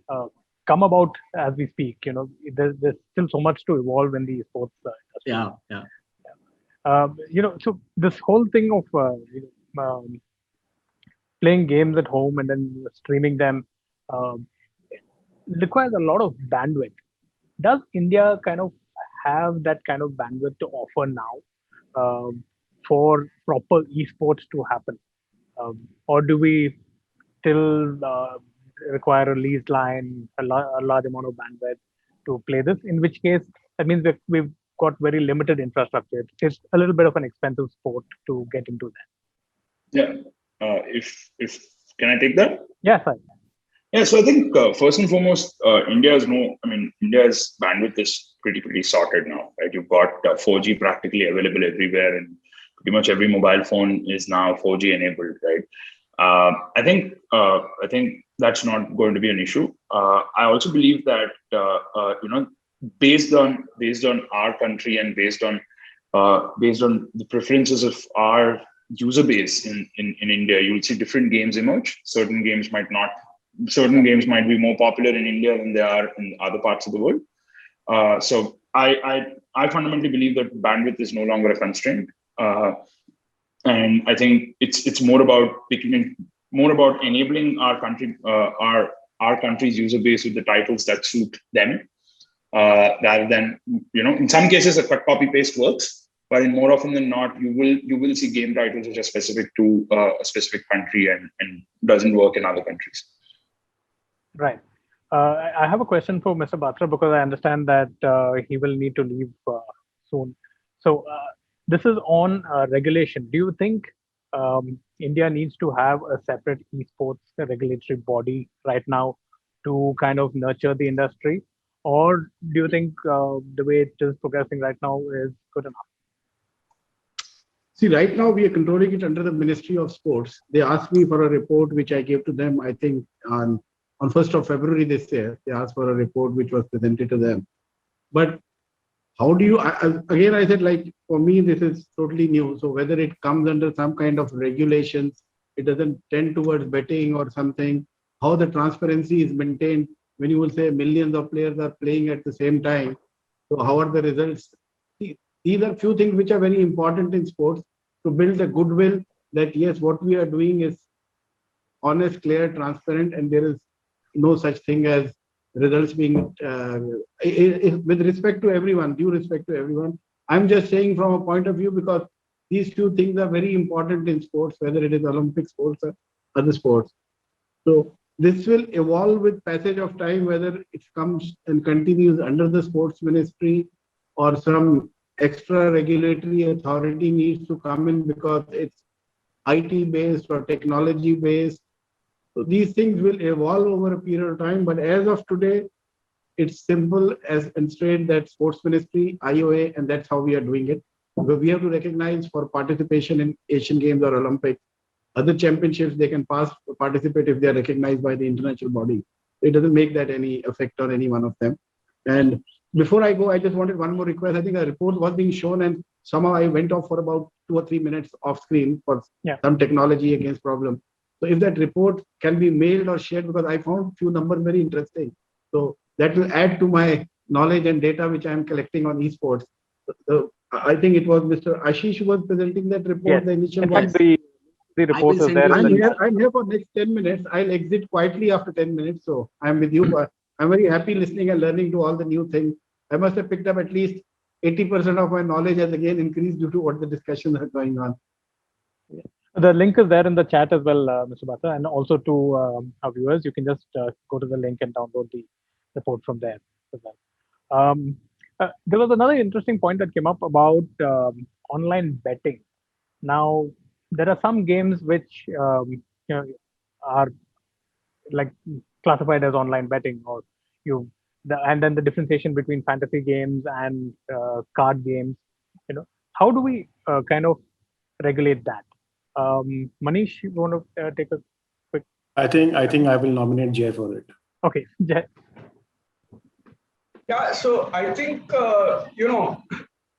come about as we speak. There's still so much to evolve in the sports industry. So this whole thing of playing games at home and then streaming them requires a lot of bandwidth. Does India kind of have that kind of bandwidth to offer now for proper esports to happen? Or do we still require a leased line, a large amount of bandwidth to play this. In which case, that means we've got very limited infrastructure. It's a little bit of an expensive sport to get into that. Yeah. If can I take that? Yeah, fine. Yeah, so I think first and foremost, India's bandwidth is pretty sorted now, right? You've got 4G practically available everywhere, and pretty much every mobile phone is now 4G enabled, right? I think that's not going to be an issue. I also believe that based on our country and based on the preferences of our user base in India, you will see different games emerge. Certain games might be more popular in India than they are in other parts of the world. So I fundamentally believe that bandwidth is no longer a constraint, and I think it's more about enabling our country's user base with the titles that suit them, rather than in some cases a cut copy paste works, but in more often than not you will see game titles which are specific to a specific country and doesn't work in other countries. Right. I have a question for Mr. Batra because I understand that he will need to leave soon. So this is on regulation. Do you think India needs to have a separate esports regulatory body right now to kind of nurture the industry? Or do you think the way it is progressing right now is good enough? See, right now we are controlling it under the Ministry of Sports. They asked me for a report, which I gave to them, I think, on 1st of February this year. They asked for a report which was presented to them. But how do you, again, I said, like, for me, this is totally new. So whether it comes under some kind of regulations, it doesn't tend towards betting or something, how the transparency is maintained when you will say millions of players are playing at the same time. So how are the results? These are few things which are very important in sports to build the goodwill that yes, what we are doing is honest, clear, transparent, and there is no such thing as results being with respect to everyone, due respect to everyone. I'm just saying from a point of view because these two things are very important in sports, whether it is Olympic sports or other sports. So this will evolve with passage of time, whether it comes and continues under the sports ministry or some extra regulatory authority needs to come in because it's IT based or technology based. So these things will evolve over a period of time. But as of today, it's simple as and straight that sports ministry, IOA, and that's how we are doing it. Because we have to recognize for participation in Asian Games or Olympics, other championships, they can participate if they are recognized by the international body. It doesn't make that any effect on any one of them. And before I go, I just wanted one more request. I think a report was being shown and somehow I went off for about 2 or 3 minutes off screen for some technology against problem. So if that report can be mailed or shared, because I found few numbers very interesting. So that will add to my knowledge and data which I am collecting on esports. So I think it was Mr. Ashish who was presenting that report, the initial one. In fact, the report is there. I'm here for next 10 minutes. I'll exit quietly after 10 minutes. So I'm with you. But I'm very happy listening and learning to all the new things. I must have picked up at least 80% of my knowledge has again increased due to what the discussions are going on. The link is there in the chat as well, Mr. Batra, and also to our viewers. You can just go to the link and download the report from there as well. There was another interesting point that came up about online betting. Now, there are some games which are like classified as online betting, or and then the differentiation between fantasy games and card games. How do we kind of regulate that? Manish, you want to take a quick? I think I will nominate Jay for it. Okay, Jay. Yeah, so I think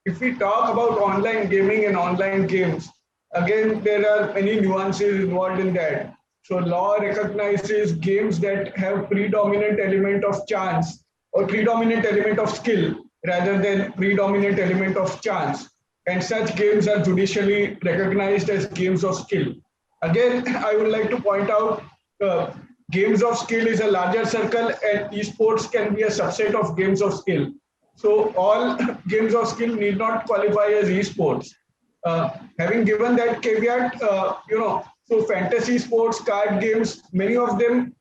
if we talk about online gaming and online games, again there are many nuances involved in that. So law recognizes games that have predominant element of chance or predominant element of skill rather than predominant element of chance. And such games are judicially recognized as games of skill. Again, I would like to point out games of skill is a larger circle and esports can be a subset of games of skill. So all games of skill need not qualify as esports. Having given that caveat, so fantasy sports, card games, many of them,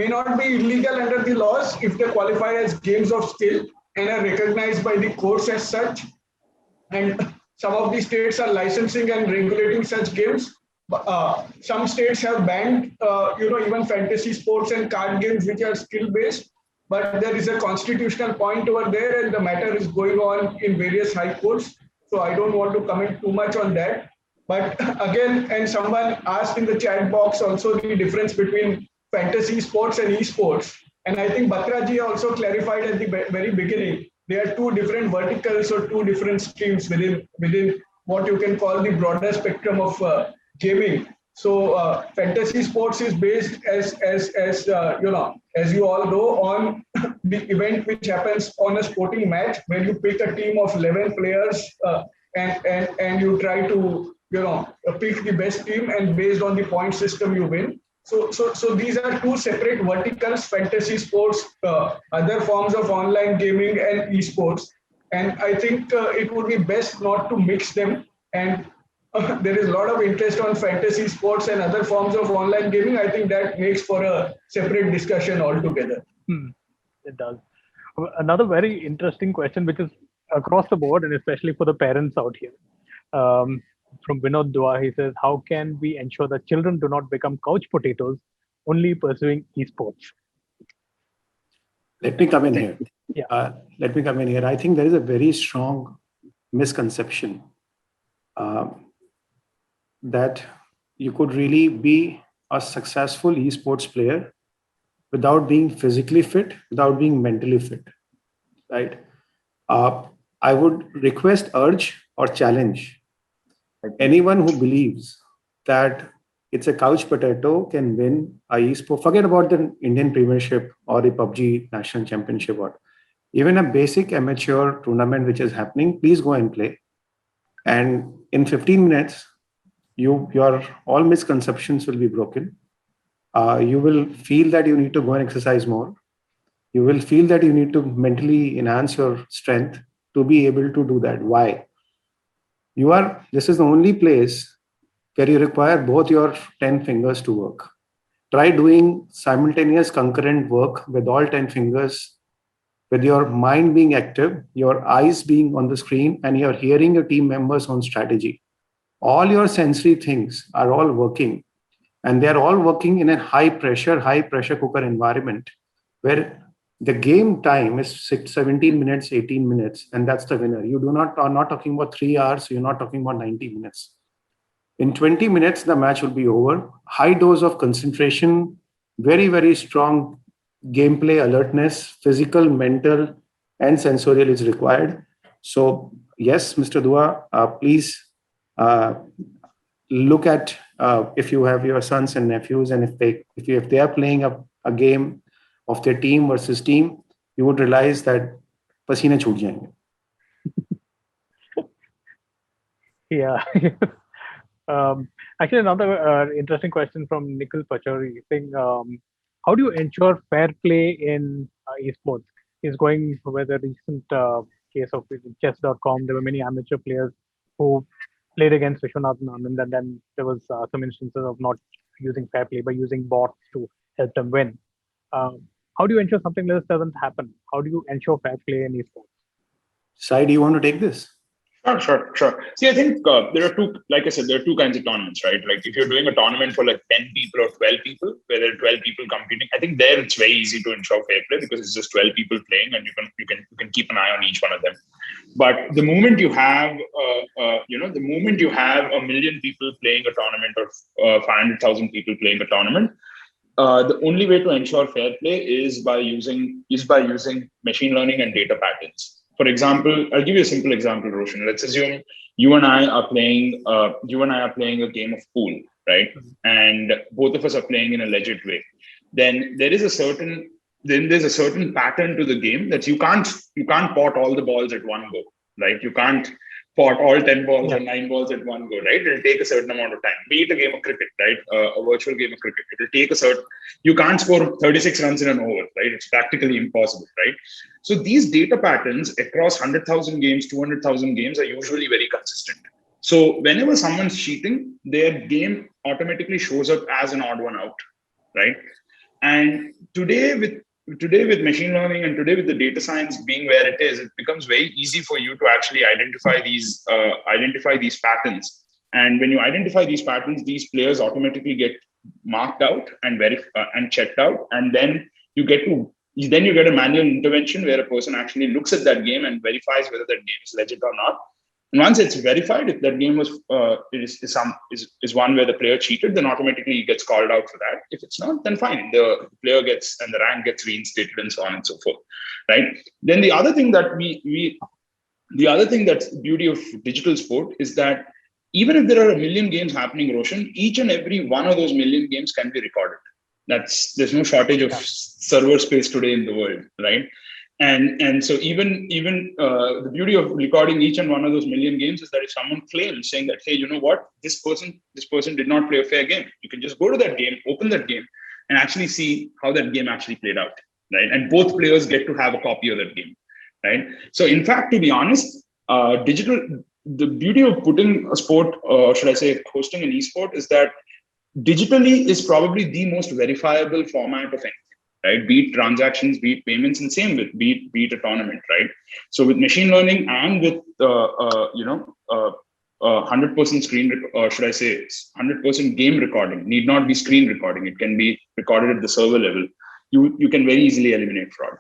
may not be illegal under the laws if they qualify as games of skill and are recognized by the courts as such. And some of the states are licensing and regulating such games. Some states have banned, even fantasy sports and card games which are skill-based. But there is a constitutional point over there, and the matter is going on in various high courts. So I don't want to comment too much on that. But again, and someone asked in the chat box also the difference between fantasy sports and esports. And I think Batraji also clarified at the very beginning. There are two different verticals or two different streams within what you can call the broader spectrum of gaming. So fantasy sports is based as you all know, on the event which happens on a sporting match where you pick a team of 11 players and you try to pick the best team, and based on the point system you win. So these are two separate verticals: fantasy sports, other forms of online gaming, and esports. And I think it would be best not to mix them. And there is a lot of interest on fantasy sports and other forms of online gaming. I think that makes for a separate discussion altogether. It does. Another very interesting question, which is across the board, and especially for the parents out here. From Vinod Dua, he says, how can we ensure that children do not become couch potatoes only pursuing esports? Let me come in here. Yeah. Let me come in here. I think there is a very strong misconception that you could really be a successful esports player without being physically fit, without being mentally fit, right? I would request, urge, or challenge anyone who believes that it's a couch potato can win a esport. Forget about the Indian Premiership or the PUBG National Championship or even a basic amateur tournament which is happening. Please go and play. And in 15 minutes, your all misconceptions will be broken. You will feel that you need to go and exercise more. You will feel that you need to mentally enhance your strength to be able to do that. Why? This is the only place where you require both your 10 fingers to work. Try doing simultaneous concurrent work with all 10 fingers, with your mind being active, your eyes being on the screen, and you're hearing your team members on strategy. All your sensory things are all working, and they're all working in a high pressure cooker environment where the game time is 17 minutes, 18 minutes, and that's the winner. You are not talking about 3 hours, you're not talking about 90 minutes. In 20 minutes, the match will be over. High dose of concentration, very, very strong gameplay alertness, physical, mental, and sensorial is required. So yes, Mr. Dua, please look at if you have your sons and nephews, and if they are playing a game of their team versus team, you would realize that pasine chhoot jayenge. Yeah. Actually, another interesting question from Nikhil Pachori saying, how do you ensure fair play in esports? He's going with a recent case of chess.com. There were many amateur players who played against Vishwanathan Anand, and then there was some instances of not using fair play by using bots to help them win. How do you ensure something like this doesn't happen? How do you ensure fair play in esports? Sai, do you want to take this? Sure. See, I think there are two, like I said, there are two kinds of tournaments, right? Like if you're doing a tournament for like 10 people or 12 people, where there are 12 people competing, I think there it's very easy to ensure fair play because it's just 12 people playing, and you can keep an eye on each one of them. But the moment you have, the moment you have 1 million people playing a tournament or 500,000 people playing a tournament, the only way to ensure fair play is by using machine learning and data patterns. For example, I'll give you a simple example, Roshan. Let's assume you and I are playing a game of pool, right? And both of us are playing in a legit way. Then there's a certain pattern to the game that you can't pot all the balls at one go, right? You can't pot all 10 balls or 9 balls at one go, right? It'll take a certain amount of time. Be it a game of cricket, right? A virtual game of cricket. It'll take you can't score 36 runs in an over, right? It's practically impossible, right? So these data patterns across 100,000 games, 200,000 games are usually very consistent. So whenever someone's cheating, their game automatically shows up as an odd one out, right? And today with machine learning and today with the data science being where it is, it becomes very easy for you to actually identify these patterns. And when you identify these patterns, these players automatically get marked out and and checked out, and then you get a manual intervention where a person actually looks at that game and verifies whether that game is legit or not. And once it's verified, if that game is one where the player cheated, then automatically he gets called out for that. If it's not, then fine, the player gets and the rank gets reinstated and so on and so forth, right? Then the other thing that's the beauty of digital sport is that even if there are a million games happening, Roshan, each and every one of those million games can be recorded. There's no shortage of server space today in the world, right? And so even the beauty of recording each and one of those million games is that if someone claims saying that, hey, you know what, this person did not play a fair game, you can just go to that game, open that game, and actually see how that game actually played out, right? And both players get to have a copy of that game, right? So in fact, to be honest, the beauty of putting a sport, or should I say hosting an esport, is that digitally is probably the most verifiable format of anything, right? Be it transactions, be it payments, and same with be it a tournament, right? So with machine learning and with 100% screen, or should I say 100% game recording, need not be screen recording. It can be recorded at the server level. You can very easily eliminate fraud.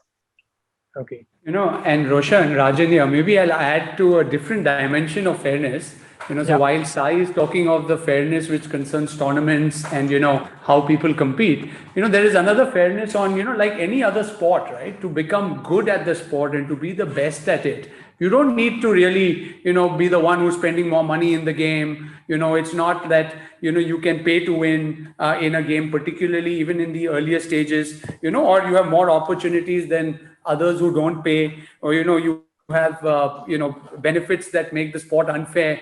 Okay. And Roshan, Rajan here, maybe I'll add to a different dimension of fairness. So while Sai is talking of the fairness which concerns tournaments and, how people compete, there is another fairness on, like any other sport, right? To become good at the sport and to be the best at it, you don't need to really, be the one who's spending more money in the game. It's not that, you can pay to win in a game, particularly even in the earlier stages, or you have more opportunities than others who don't pay, or, you have, benefits that make the sport unfair.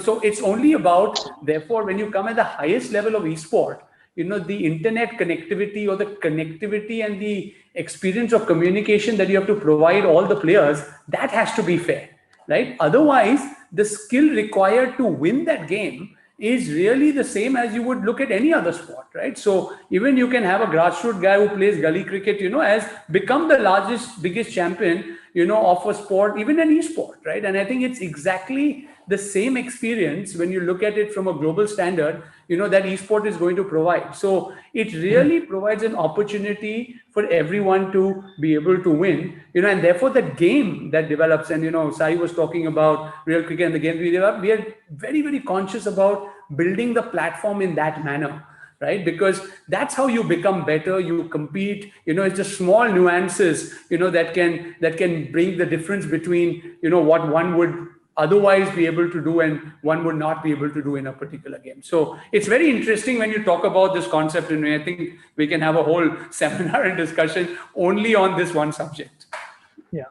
So it's only about, therefore, when you come at the highest level of esport, the internet connectivity or the connectivity and the experience of communication that you have to provide all the players, that has to be fair, right? Otherwise, the skill required to win that game is really the same as you would look at any other sport, right? So even you can have a grassroots guy who plays gully cricket, has become the biggest champion, of a sport, even an esport, right? And I think it's exactly the same experience when you look at it from a global standard, that esport is going to provide. So it really provides an opportunity for everyone to be able to win, and therefore the game that develops, and Sai was talking about real cricket and the game we develop, we are very, very conscious about building the platform in that manner, right? Because that's how you become better, you compete, it's just small nuances, that can bring the difference between, what one would otherwise be able to do and one would not be able to do in a particular game. So it's very interesting when you talk about this concept, and I think we can have a whole seminar and discussion only on this one subject. Yeah.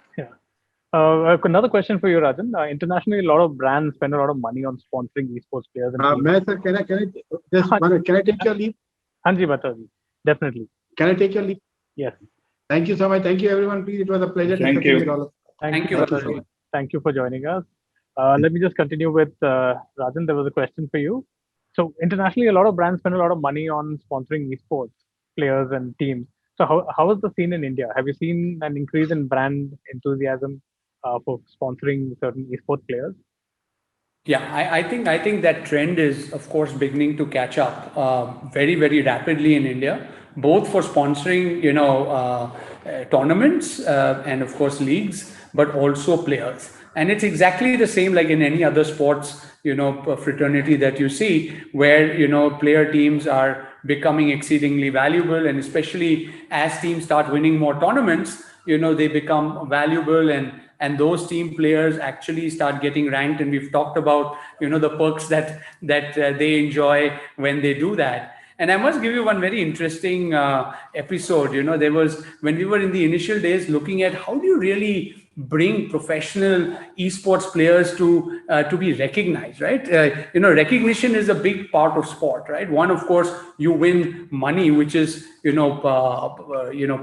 Another question for you, Rajan. Internationally, a lot of brands spend a lot of money on sponsoring esports players. Sir, can I take your leave? Hanji Bataji, definitely. Can I take your leave? Yes. Thank you so much. Thank you, everyone. Please, it was a pleasure. Thank you. Thank you, Bataji. Thank you for joining us. Let me just continue with Rajan. There was a question for you. So internationally, a lot of brands spend a lot of money on sponsoring esports players and teams. So how is the scene in India? Have you seen an increase in brand enthusiasm for sponsoring certain esports players? Yeah, I think that trend is, of course, beginning to catch up very, very rapidly in India, both for sponsoring, tournaments and of course leagues, but also players. And it's exactly the same like in any other sports, fraternity that you see, where, player teams are becoming exceedingly valuable, and especially as teams start winning more tournaments, they become valuable, and those team players actually start getting ranked. And we've talked about, the perks that they enjoy when they do that. And I must give you one very interesting episode. There was, when we were in the initial days looking at how do you really bring professional esports players to be recognized, right? Recognition is a big part of sport, right? One, of course, you win money, which is,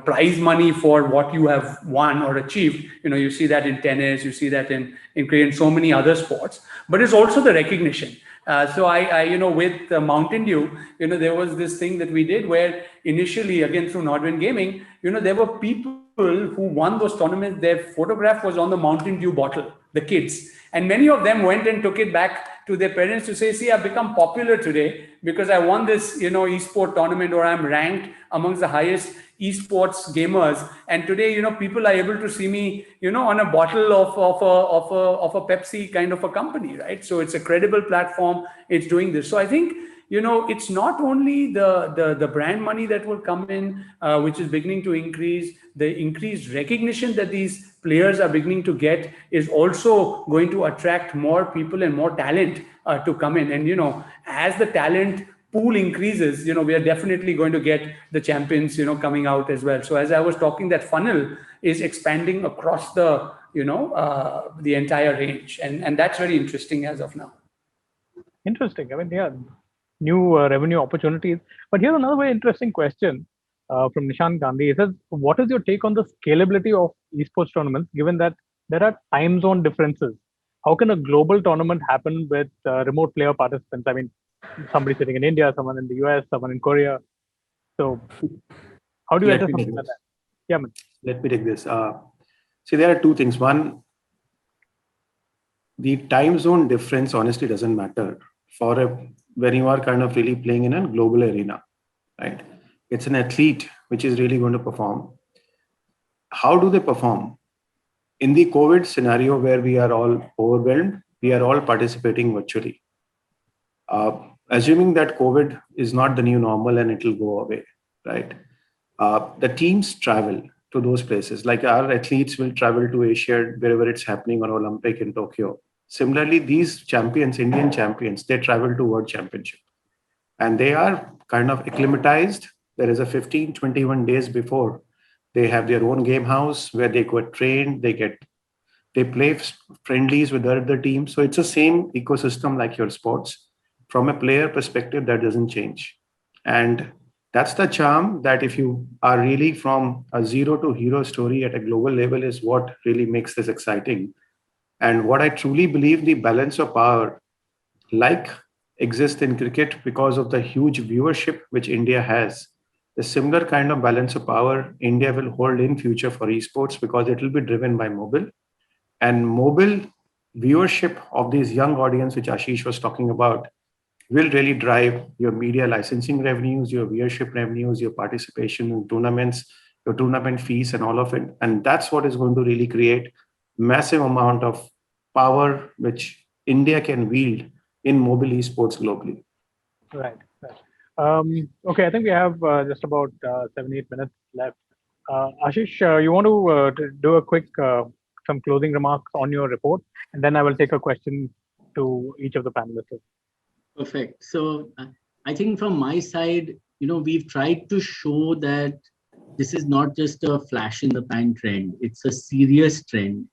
prize money for what you have won or achieved. You see that in tennis, you see that in cricket, and so many other sports. But it's also the recognition. So with Mountain Dew, there was this thing that we did where initially, again through Nordwind Gaming, there were people who won those tournaments. Their photograph was on the Mountain Dew bottle, the kids, and many of them went and took it back to their parents to say, see, I've become popular today because I won this, esport tournament, or I'm ranked amongst the highest esports gamers. And today, people are able to see me, on a bottle of a Pepsi kind of a company, right? So it's a credible platform. It's doing this. So I think, it's not only the brand money that will come in, which is beginning to increase. The increased recognition that these players are beginning to get is also going to attract more people and more talent to come in. And, as the talent pool increases, we are definitely going to get the champions, coming out as well. So as I was talking, that funnel is expanding across the, the entire range. And that's very interesting as of now. Interesting. I mean, yeah, new revenue opportunities. But here's another very interesting question from Nishant Gandhi. He says, what is your take on the scalability of esports tournaments, given that there are time zone differences? How can a global tournament happen with remote player participants? I mean, somebody sitting in India, someone in the US, someone in Korea. So how do you address something like that? Yeah, man. Let me take this. See, there are two things. One, the time zone difference honestly doesn't matter when you are kind of really playing in a global arena, right? It's an athlete which is really going to perform. How do they perform? In the COVID scenario where we are all overwhelmed, we are all participating virtually. Assuming that COVID is not the new normal and it will go away, right? The teams travel to those places. Like our athletes will travel to Asia, wherever it's happening, or Olympic in Tokyo. Similarly, these champions, Indian champions, they travel to World Championship. And they are kind of acclimatized. There is a 15, 21 days before. They have their own game house where they get trained, they play friendlies with other teams. So it's the same ecosystem like your sports. From a player perspective, that doesn't change. And that's the charm, that if you are really from a zero to hero story at a global level, is what really makes this exciting. And what I truly believe, the balance of power, like exists in cricket because of the huge viewership which India has, the similar kind of balance of power India will hold in future for esports, because it will be driven by mobile. And mobile viewership of this young audience, which Ashish was talking about, will really drive your media licensing revenues, your viewership revenues, your participation in tournaments, your tournament fees, and all of it. And that's what is going to really create massive amount of power which India can wield in mobile esports globally. Right. Okay, I think we have just about 7-8 minutes left. Ashish, you want to do a quick some closing remarks on your report, and then I will take a question to each of the panelists. Perfect. So I think from my side, we've tried to show that this is not just a flash in the pan trend. It's a serious trend.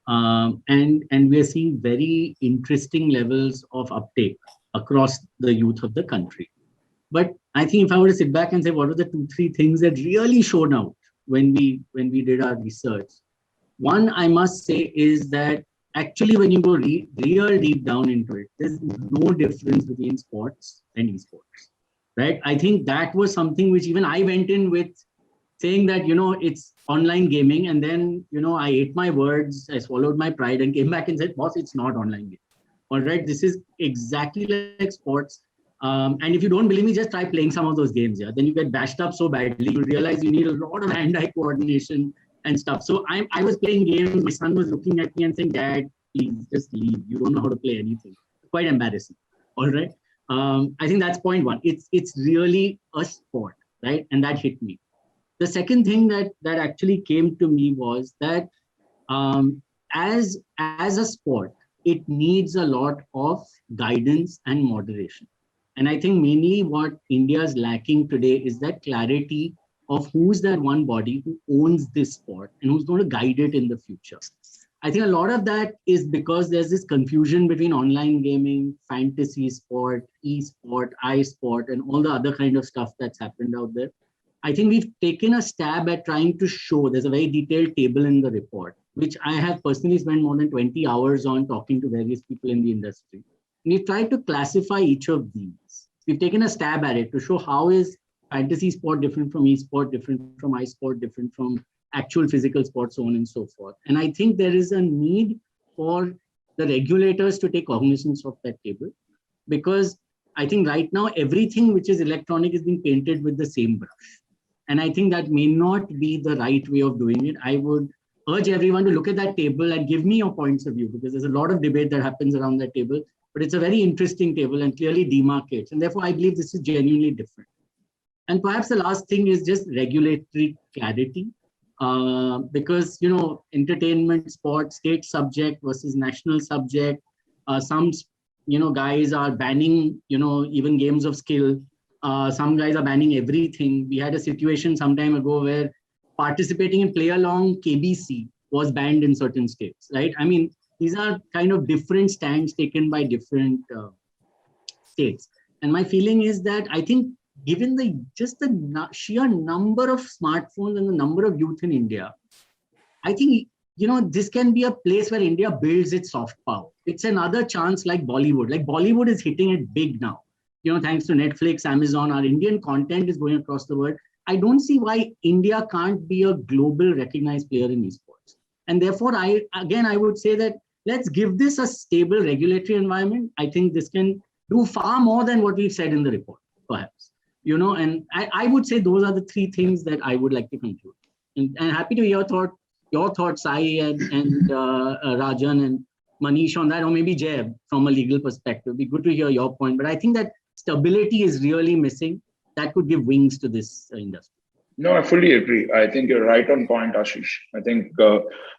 And we are seeing very interesting levels of uptake across the youth of the country. But I think if I were to sit back and say, what are the 2-3 things that really showed out when we did our research? One, I must say, is that actually when you go real deep down into it, there's no difference between sports and esports, right? I think that was something which even I went in with saying that, it's online gaming. And then, I ate my words, I swallowed my pride and came back and said, boss, it's not online gaming. All right, this is exactly like sports. And if you don't believe me, just try playing some of those games. Yeah, then you get bashed up so badly, you realize you need a lot of hand-eye coordination and stuff. So I was playing games. My son was looking at me and saying, Dad, please just leave. You don't know how to play anything. Quite embarrassing. All right. I think that's point one. It's really a sport, right? And that hit me. The second thing that actually came to me was that as a sport, it needs a lot of guidance and moderation. And I think mainly what India is lacking today is that clarity of who's that one body who owns this sport and who's going to guide it in the future. I think a lot of that is because there's this confusion between online gaming, fantasy sport, esport, iSport, and all the other kind of stuff that's happened out there. I think we've taken a stab at trying to show, there's a very detailed table in the report, which I have personally spent more than 20 hours on talking to various people in the industry. we've tried to classify each of these. We've taken a stab at it to show how is fantasy sport different from esport, different from iSport, different from actual physical sports, so on and so forth. And I think there is a need for the regulators to take cognizance of that table, because I think right now everything which is electronic is being painted with the same brush. And I think that may not be the right way of doing it. I would urge everyone to look at that table and give me your points of view, because there's a lot of debate that happens around that table, but it's a very interesting table and clearly demarcates. And therefore, I believe this is genuinely different. And perhaps the last thing is just regulatory clarity, because, you know, entertainment, sport, state subject versus national subject. Some, you know, guys are banning, you know, even games of skill. Some guys are banning everything. We had a situation some time ago where participating in play along KBC was banned in certain states, right? I mean, these are kind of different stands taken by different states. And my feeling is that I think given the sheer number of smartphones and the number of youth in India, I think, you know, this can be a place where India builds its soft power. It's another chance like Bollywood. Like Bollywood is hitting it big now. You know, thanks to Netflix, Amazon, our Indian content is going across the world. I don't see why India can't be a global recognized player in esports. And therefore, I would say that let's give this a stable regulatory environment. I think this can do far more than what we've said in the report, perhaps. You know, and I would say those are the three things that I would like to conclude. And happy to hear your thoughts, Sai and Rajan and Manish on that, or maybe Jay from a legal perspective. It'd be good to hear your point. But I think that stability is really missing. That could give wings to this industry. No, I fully agree. I think you're right on point, Ashish. I think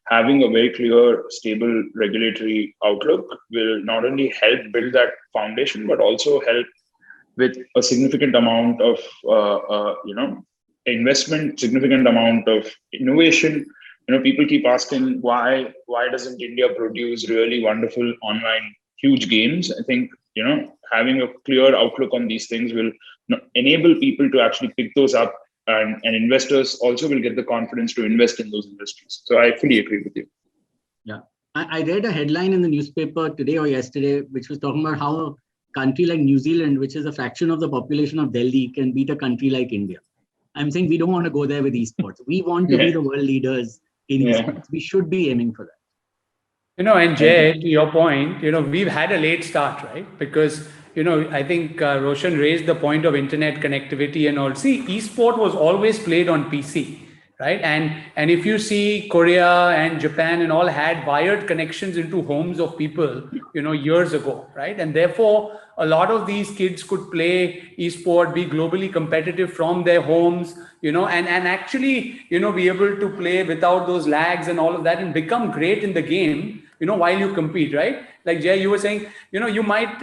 having a very clear, stable regulatory outlook will not only help build that foundation, but also help with a significant amount of investment, significant amount of innovation. You know, people keep asking why doesn't India produce really wonderful online huge games? I think, you know, having a clear outlook on these things will enable people to actually pick those up, and investors also will get the confidence to invest in those industries. So I fully agree with you. Yeah, I read a headline in the newspaper today or yesterday, which was talking about how a country like New Zealand, which is a fraction of the population of Delhi, can beat a country like India. I'm saying we don't want to go there with esports. We want to be the world leaders in esports. We should be aiming for that. You know, and Jay, to your point, you know, we've had a late start, right? Because, you know, I think Roshan raised the point of internet connectivity and all. See, esport was always played on PC, right? And if you see Korea and Japan and all had wired connections into homes of people, you know, years ago, right? And therefore, a lot of these kids could play esport, be globally competitive from their homes, you know, and actually, you know, be able to play without those lags and all of that and become great in the game, you know, while you compete, right? Like Jay, you were saying, you know, you might,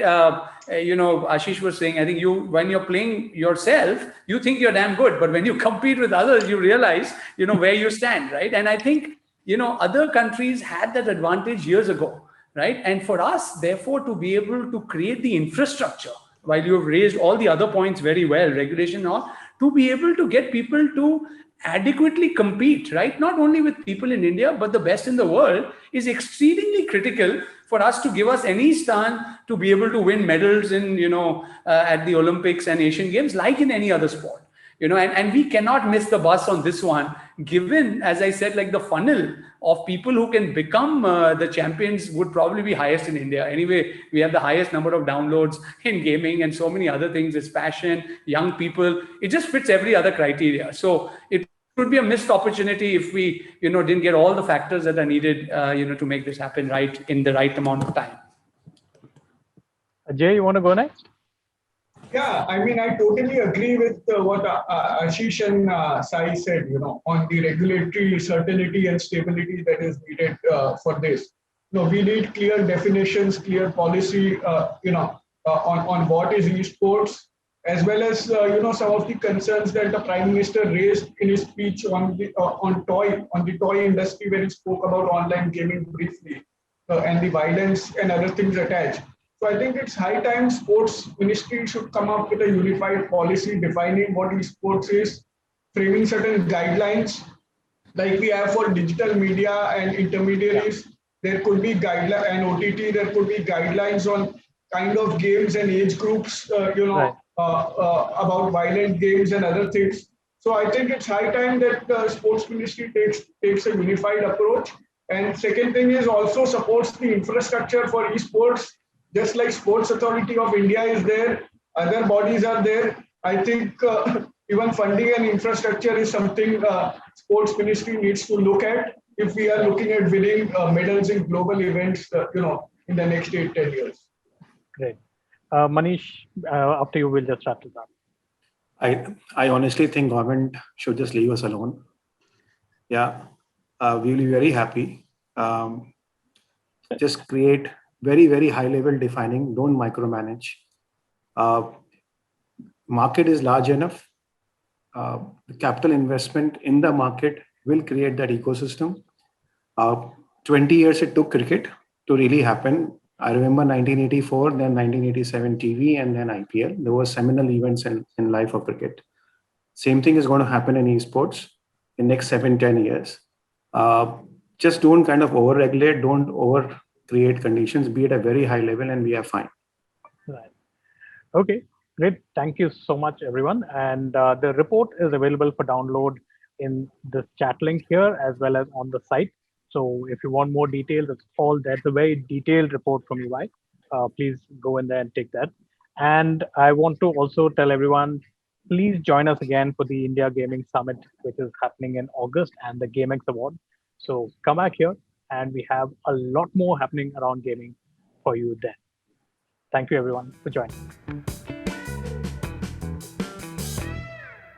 you know, Ashish was saying, I think when you're playing yourself, you think you're damn good, but when you compete with others, you realize, you know, where you stand, right? And I think, you know, other countries had that advantage years ago, right? And for us, therefore, to be able to create the infrastructure, while you have raised all the other points very well, regulation and all, to be able to get people to adequately compete, right? Not only with people in India, but the best in the world is exceedingly critical for us to give us any stand to be able to win medals in, you know, at the Olympics and Asian Games, like in any other sport. You know, and we cannot miss the bus on this one, given, as I said, like the funnel of people who can become the champions would probably be highest in India. Anyway, we have the highest number of downloads in gaming and so many other things. It's passion, young people. It just fits every other criteria. So it would be a missed opportunity if we, you know, didn't get all the factors that are needed, you know, to make this happen right in the right amount of time. Jay, you want to go next? Yeah, I mean, I totally agree with what Ashish and Sai said, you know, on the regulatory certainty and stability that is needed for this. You know, we need clear definitions, clear policy, you know, on what is esports, as well as, you know, some of the concerns that the Prime Minister raised in his speech on the toy industry, where he spoke about online gaming briefly and the violence and other things attached. So I think it's high time sports ministry should come up with a unified policy defining what esports is, framing certain guidelines like we have for digital media and intermediaries. There could be guidelines and OTT. There could be guidelines on kind of games and age groups, Right. about violent games and other things. So I think it's high time that sports ministry takes a unified approach. And second thing is also supports the infrastructure for esports, just like Sports Authority of India is there, other bodies are there. I think even funding and infrastructure is something sports ministry needs to look at if we are looking at winning medals in global events, in the next 8-10 years. Great. Manish, after you, we'll just wrap this up. I honestly think government should just leave us alone. Yeah, we'll be very happy. Just create very, very high level defining, don't micromanage. Market is large enough. The capital investment in the market will create that ecosystem. 20 years it took cricket to really happen. I remember 1984, then 1987 TV, and then IPL. There were seminal events in life of cricket. Same thing is going to happen in esports in next 7-10 years. Just don't kind of over-regulate, don't over-create conditions, be at a very high level, and we are fine. Right. Okay, great. Thank you so much, everyone. And the report is available for download in the chat link here as well as on the site. So if you want more details, it's all that's a very detailed report from EY. Please go in there and take that. And I want to also tell everyone, please join us again for the India Gaming Summit, which is happening in August, and the GameX Award. So come back here, and we have a lot more happening around gaming for you then. Thank you, everyone, for joining.